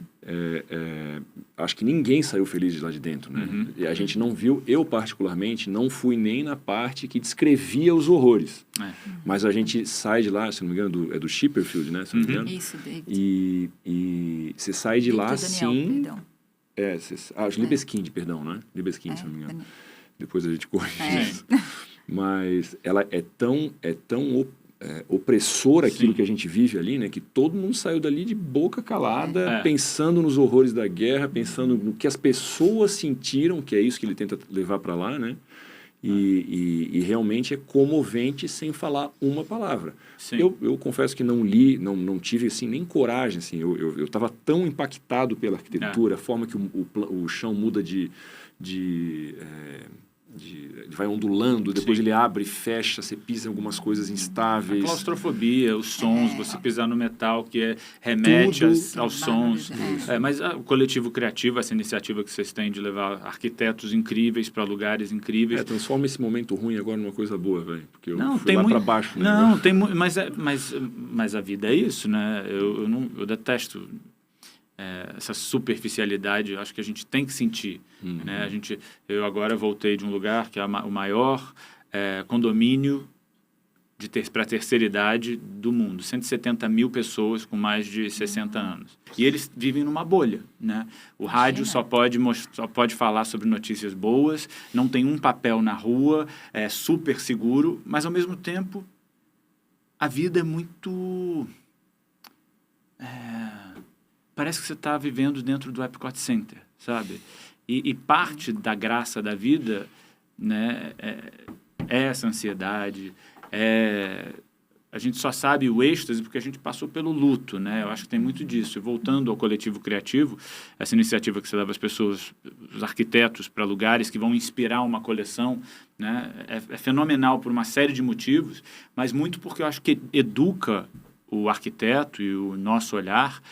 Acho que ninguém saiu feliz de lá de dentro, né? E a gente não viu, eu particularmente, não fui nem na parte que descrevia os horrores. Mas a gente sai de lá, se não me engano, é do Chipperfield, né? Se não me engano. Isso, David. E você sai de lá assim... Daniel, Libeskind, perdão, né? Libeskind, se não me engano. Depois a gente corrige isso. Mas ela é tão opressora aquilo que a gente vive ali, né? Que todo mundo saiu dali de boca calada, pensando nos horrores da guerra, pensando no que as pessoas sentiram, que é isso que ele tenta levar para lá, né? E realmente é comovente sem falar uma palavra. Eu confesso que não li, não tive assim, nem coragem. Assim, eu estava tão impactado pela arquitetura, a forma que o chão muda vai ondulando, depois ele abre e fecha, você pisa em algumas coisas instáveis. A claustrofobia, os sons, você pisar no metal que remete aos sons. Mas o coletivo criativo, essa iniciativa que vocês têm de levar arquitetos incríveis para lugares incríveis. Transforma esse momento ruim agora numa coisa boa, velho. Porque eu não, fui lá para baixo. Né, não, tem mas a vida é isso, né? Eu detesto essa superficialidade. Acho que a gente tem que sentir, né? Eu agora voltei de um lugar que é o maior condomínio para a terceira idade do mundo, 170 mil pessoas com mais de 60 anos. E eles vivem numa bolha, né? O rádio só pode falar sobre notícias boas, não tem um papel na rua, é super seguro, mas ao mesmo tempo a vida é muito... Parece que você está vivendo dentro do Epcot Center, sabe? E parte da graça da vida, né, é essa ansiedade, a gente só sabe o êxtase porque a gente passou pelo luto, né? Eu acho que tem muito disso. E voltando ao coletivo criativo, essa iniciativa que você leva as pessoas, os arquitetos, para lugares que vão inspirar uma coleção, né? É fenomenal por uma série de motivos, mas muito porque eu acho que educa o arquiteto e o nosso olhar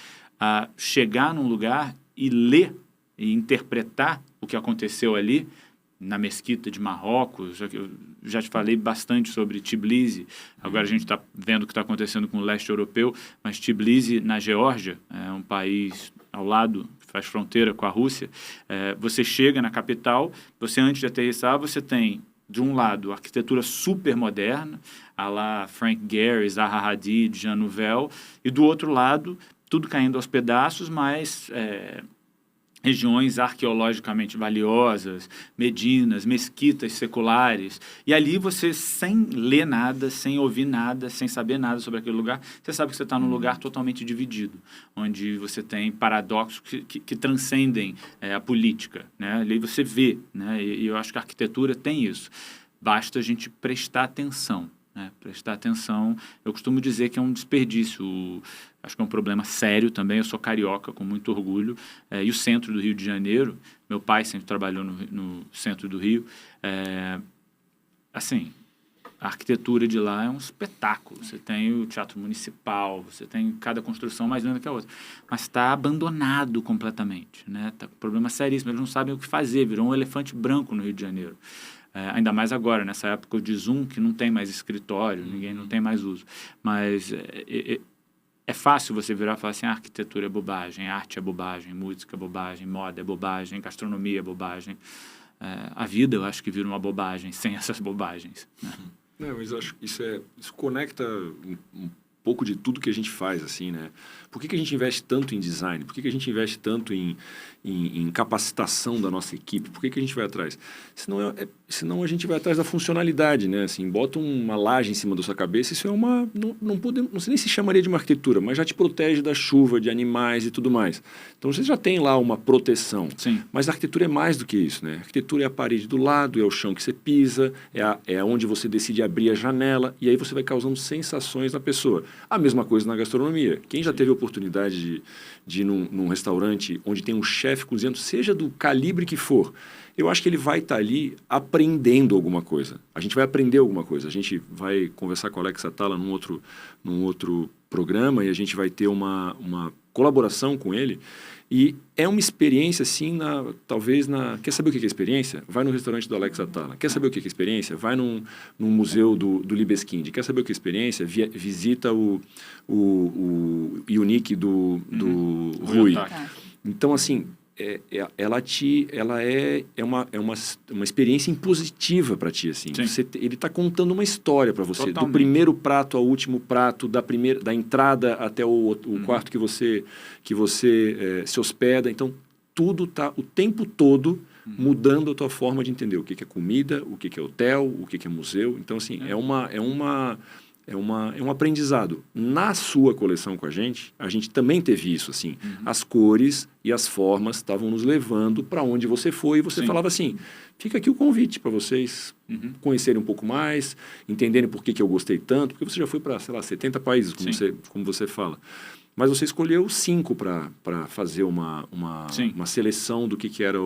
a chegar num lugar e ler e interpretar o que aconteceu ali na mesquita de Marrocos. Eu já te falei bastante sobre Tbilisi, agora a gente está vendo o que está acontecendo com o leste europeu, mas Tbilisi, na Geórgia, é um país ao lado, que faz fronteira com a Rússia. Você chega na capital, você antes de aterrissar, você tem, de um lado, arquitetura super moderna, à la Frank Gehry, Zaha Hadid, Jean Nouvel, e do outro lado, tudo caindo aos pedaços, mas regiões arqueologicamente valiosas, medinas, mesquitas seculares. E ali você, sem ler nada, sem ouvir nada, sem saber nada sobre aquele lugar, você sabe que você está num lugar totalmente dividido, onde você tem paradoxos que transcendem a política, né? Ali você vê, né? E eu acho que a arquitetura tem isso. Basta a gente prestar atenção. Prestar atenção, eu costumo dizer que é um desperdício, acho que é um problema sério também. Eu sou carioca, com muito orgulho, e o centro do Rio de Janeiro, meu pai sempre trabalhou no centro do Rio, assim, a arquitetura de lá é um espetáculo. Você tem o Teatro Municipal, você tem cada construção mais linda que a outra, mas está abandonado completamente, né? Tá com problema seríssimo, eles não sabem o que fazer, virou um elefante branco no Rio de Janeiro. Ainda mais agora, nessa época de Zoom, que não tem mais escritório, ninguém não tem mais uso. Mas é fácil você virar e falar assim, arquitetura é bobagem, arte é bobagem, música é bobagem, moda é bobagem, gastronomia é bobagem. A vida, eu acho que vira uma bobagem sem essas bobagens, né? Não, mas eu acho que isso conecta um pouco de tudo que a gente faz, assim, né? Por que a gente investe tanto em design? Por que a gente investe tanto em capacitação da nossa equipe? Por que a gente vai atrás? Senão a gente vai atrás da funcionalidade, né? Assim, bota uma laje em cima da sua cabeça, isso é uma... Não sei nem se chamaria de uma arquitetura, mas já te protege da chuva, de animais e tudo mais. Então, você já tem lá uma proteção. Sim. Mas a arquitetura é mais do que isso, né? A arquitetura é a parede do lado, é o chão que você pisa, é onde você decide abrir a janela, e aí você vai causando sensações na pessoa. A mesma coisa na gastronomia. Quem já teve a oportunidade de ir num restaurante onde tem um chefe cozinhando, seja do calibre que for, eu acho que ele vai estar ali aprendendo alguma coisa. A gente vai aprender alguma coisa. A gente vai conversar com o Alex Atala num outro programa e a gente vai ter uma colaboração com ele. E é uma experiência, assim, Quer saber o que é experiência? Vai no restaurante do Alex Atala. Quer saber o que é experiência? Vai num museu do Libeskind. Quer saber o que é experiência? Visita o Unique do Rui. Então, assim, ela é uma experiência impositiva para ti, assim. Ele está contando uma história para você. Totalmente. Do primeiro prato ao último prato, da entrada até o quarto que você se hospeda. Então, tudo está o tempo todo mudando a tua forma de entender o que é comida, o que é hotel, o que é museu. Então, assim, é um aprendizado. Na sua coleção com a gente também teve isso, assim. As cores e as formas estavam nos levando para onde você foi e você falava assim, fica aqui o convite para vocês conhecerem um pouco mais, entenderem por que eu gostei tanto, porque você já foi para, 70 países, como você fala. Mas você escolheu 5 para fazer uma seleção do que era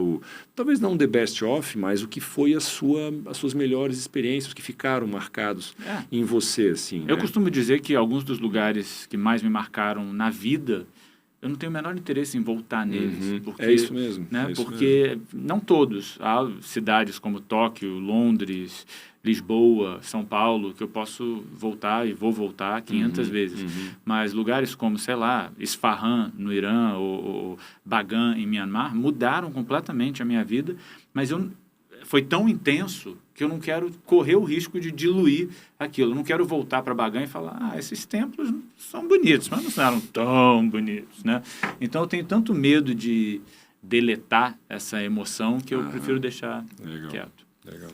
talvez não the best of, mas o que foi as suas melhores experiências, que ficaram marcados em você, assim. Eu costumo dizer que alguns dos lugares que mais me marcaram na vida, eu não tenho o menor interesse em voltar neles. Porque, é isso mesmo. Né? Porque não todos. Há cidades como Tóquio, Londres, Lisboa, São Paulo, que eu posso voltar e vou voltar 500 vezes. Mas lugares como, sei lá, Isfahan, no Irã, ou Bagan, em Myanmar, mudaram completamente a minha vida. Mas foi tão intenso que eu não quero correr o risco de diluir aquilo. Eu não quero voltar para Bagan e falar, esses templos são bonitos, mas não eram tão bonitos, né? Então, eu tenho tanto medo de deletar essa emoção que eu prefiro deixar quieto. Legal.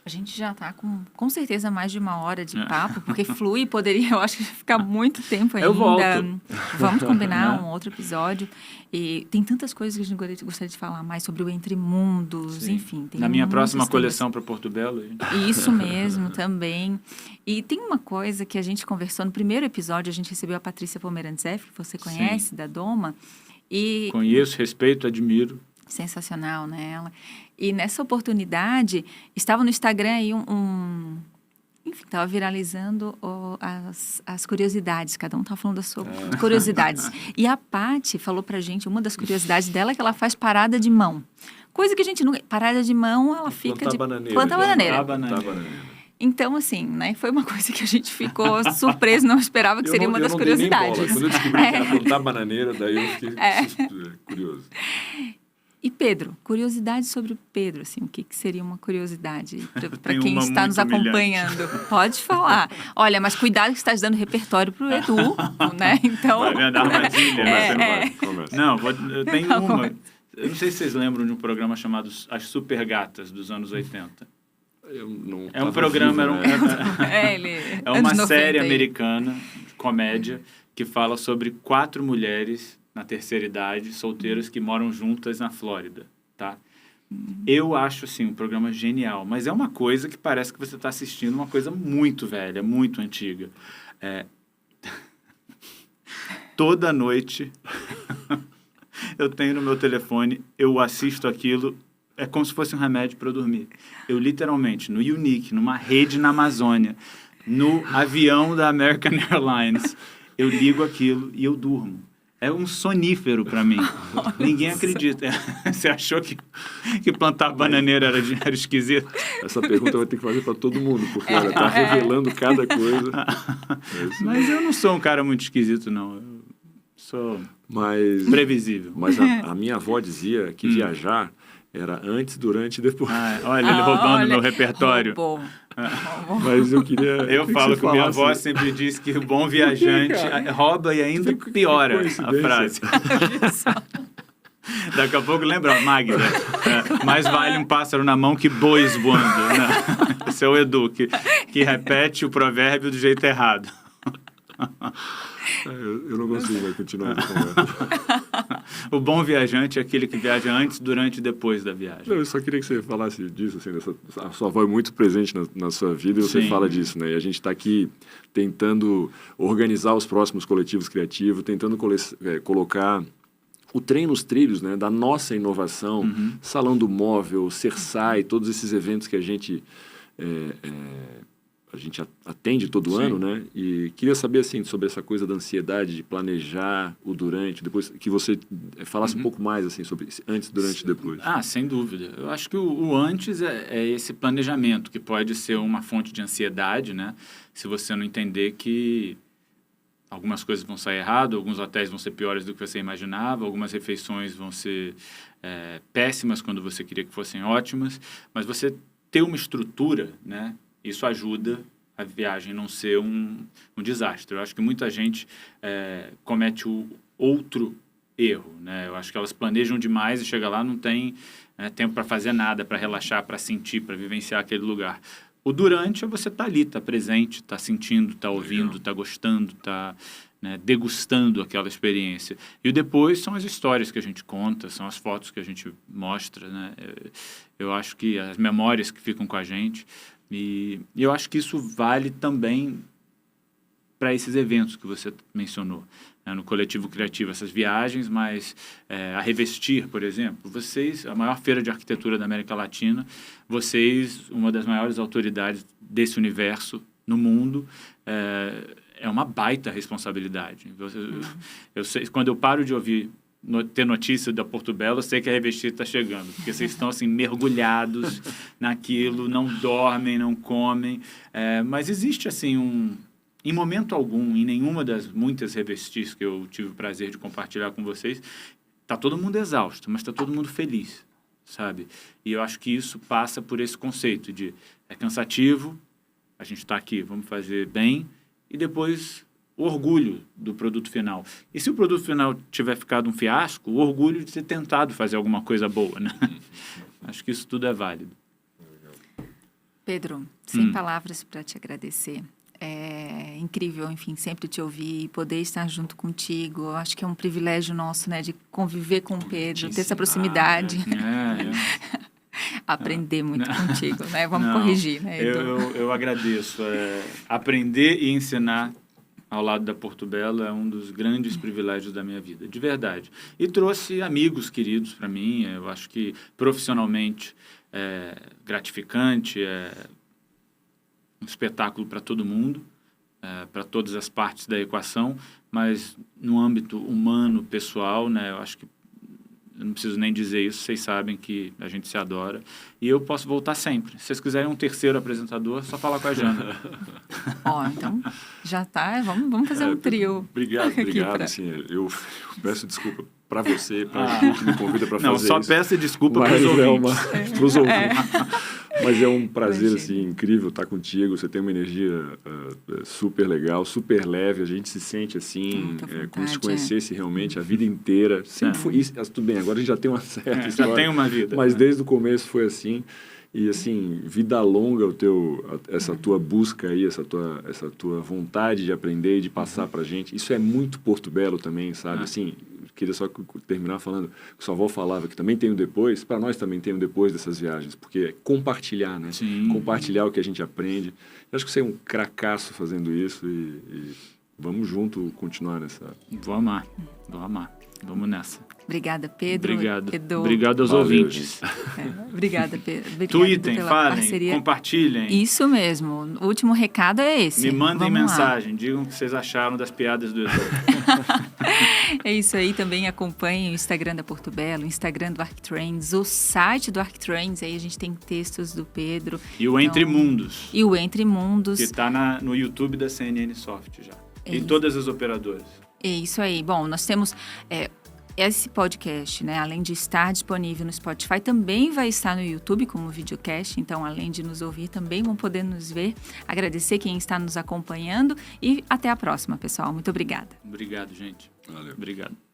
A gente já está com certeza mais de 1 hora de papo, porque flui, poderia, eu acho que ficar muito tempo ainda. Eu volto. Vamos combinar um outro episódio. E tem tantas coisas que a gente gostaria de falar mais sobre o Entre Mundos, enfim. Tem na minha próxima coleção para Porto Belo. Isso mesmo, também. E tem uma coisa que a gente conversou no primeiro episódio, a gente recebeu a Patrícia Pomerantzeff, que você conhece, da Doma. Conheço, respeito, admiro. Sensacional, né? E nessa oportunidade, estava no Instagram aí enfim, estava viralizando as curiosidades. Cada um estava falando das suas curiosidades. E a Paty falou pra gente, uma das curiosidades dela é que ela faz parada de mão. Coisa que a gente nunca... Parada de mão, ela fica de... Plantar bananeira. Então, assim, né? Foi uma coisa que a gente ficou surpreso, não esperava que seria uma das curiosidades. Quando eu descobri que era plantar bananeira, daí eu fiquei curioso. E Pedro, curiosidade sobre o Pedro, assim, o que seria uma curiosidade para quem está nos acompanhando? Pode falar. Olha, mas cuidado que você está dando repertório para o Edu, né? Então... Vai me dar armadilha, mas não, eu tenho uma. Eu não sei se vocês lembram de um programa chamado As Super Gatas, dos anos 80. É um programa, é uma série americana de comédia que fala sobre 4 mulheres na terceira idade, solteiras, que moram juntas na Flórida, tá? Eu acho, assim, um programa genial, mas é uma coisa que parece que você está assistindo uma coisa muito velha, muito antiga. Toda noite eu tenho no meu telefone, eu assisto aquilo, é como se fosse um remédio para eu dormir. Eu, literalmente, no Unique, numa rede na Amazônia, no avião da American Airlines, eu ligo aquilo e eu durmo. é um sonífero para mim. Ninguém acredita. Você achou que plantar bananeira era esquisito? Essa pergunta vai ter que fazer para todo mundo, porque ela está revelando cada coisa. Mas eu não sou um cara muito esquisito, não. Eu sou previsível. Mas a minha avó dizia que viajar era antes, durante e depois. Olha, ele roubando meu repertório. Roubou. Mas eu queria... Eu falo que minha avó sempre diz que o bom viajante rouba e ainda piora a frase. Daqui a pouco lembra, Magda, mais vale um pássaro na mão que bois voando. Né? Esse é o Edu, que repete o provérbio do jeito errado. Eu não consigo mais continuar essa conversa. O bom viajante é aquele que viaja antes, durante e depois da viagem. Eu só queria que você falasse disso, assim, a sua avó é muito presente na sua vida e você fala disso, né? E a gente está aqui tentando organizar os próximos coletivos criativos, tentando colocar o trem nos trilhos, né, da nossa inovação, Salão do Móvel, Cersai, todos esses eventos que a gente atende todo ano, né? E queria saber, assim, sobre essa coisa da ansiedade de planejar o durante, depois que você falasse um pouco mais, assim, sobre antes, durante e depois. Sem dúvida. Eu acho que o antes é esse planejamento, que pode ser uma fonte de ansiedade, né? Se você não entender que algumas coisas vão sair errado, alguns hotéis vão ser piores do que você imaginava, algumas refeições vão ser péssimas quando você queria que fossem ótimas, mas você ter uma estrutura, né? Isso ajuda a viagem não ser um desastre. Eu acho que muita gente comete o outro erro, né? Eu acho que elas planejam demais e chega lá não tem tempo para fazer nada, para relaxar, para sentir, para vivenciar aquele lugar. O durante é você estar ali, estar presente, estar sentindo, estar ouvindo, estar gostando, estar degustando aquela experiência. E o depois são as histórias que a gente conta, são as fotos que a gente mostra, né? Eu acho que as memórias que ficam com a gente. E eu acho que isso vale também para esses eventos que você mencionou, né? No Coletivo Criativo, essas viagens, mas a Revestir, por exemplo, vocês, a maior feira de arquitetura da América Latina, vocês, uma das maiores autoridades desse universo no mundo, é uma baita responsabilidade. Eu sei, quando eu paro de ouvir ter notícia da Porto Belo, eu sei que a Revestir está chegando, porque vocês estão assim mergulhados naquilo, não dormem, não comem, mas existe assim em momento algum, em nenhuma das muitas Revestis que eu tive o prazer de compartilhar com vocês, está todo mundo exausto, mas está todo mundo feliz, sabe? E eu acho que isso passa por esse conceito de é cansativo, a gente está aqui, vamos fazer bem, e depois o orgulho do produto final. E se o produto final tiver ficado um fiasco, o orgulho de ter tentado fazer alguma coisa boa, né? Acho que isso tudo é válido. Pedro, sem palavras para te agradecer. É incrível, enfim, sempre te ouvir e poder estar junto contigo. Eu acho que é um privilégio nosso, né, de conviver com o Pedro, ter essa proximidade. Aprender muito contigo, né? Vamos corrigir, né, Edu? Eu agradeço. Aprender e ensinar ao lado da Porto Belo é um dos grandes privilégios da minha vida, de verdade. E trouxe amigos queridos para mim. Eu acho que profissionalmente é gratificante, é um espetáculo para todo mundo, para todas as partes da equação, mas no âmbito humano, pessoal, né, eu acho que eu não preciso nem dizer isso, vocês sabem que a gente se adora. E eu posso voltar sempre. Se vocês quiserem um terceiro apresentador, é só falar com a Jana. Então, já tá. Vamos fazer um trio. Obrigado. Assim, eu peço desculpa para você, para gente que me convida para fazer isso. Não, só peço desculpa para os ouvintes. Mas é um prazer assim, incrível estar contigo. Você tem uma energia super legal, super leve. A gente se sente assim, como se conhecesse realmente a vida inteira. Sempre foi isso. Tudo bem, agora a gente já tem uma certa história. Já tem uma vida. Mas desde o começo foi assim. E assim, vida longa essa tua busca aí, essa tua vontade de aprender e de passar pra gente. Isso é muito Porto Belo também, sabe? Assim, queria só terminar falando que sua avó falava que também tem o depois, para nós também tem o depois dessas viagens, porque é compartilhar, né? Sim. Compartilhar o que a gente aprende. Eu acho que você é um cracaço fazendo isso e vamos junto continuar nessa... Vou amar. Vamos nessa. Obrigada, Pedro. Obrigado. Edu. Obrigado aos ouvintes. Obrigada, Pedro. Tweetem, falem, parceria. Compartilhem. Isso mesmo. O último recado é esse. Me mandem mensagem. Digam o que vocês acharam das piadas do Edu. É isso aí, também acompanhe o Instagram da Porto Belo, o Instagram do ArcTrends, o site do ArcTrends, aí a gente tem textos do Pedro. E o Entre Mundos. E o Entre Mundos. Que está no YouTube da CNN Soft já. Em todas as operadoras. É isso aí. Bom, nós temos... esse podcast, né, além de estar disponível no Spotify, também vai estar no YouTube como videocast. Então, além de nos ouvir, também vão poder nos ver. Agradecer quem está nos acompanhando e até a próxima, pessoal. Muito obrigada. Obrigado, gente. Valeu. Obrigado.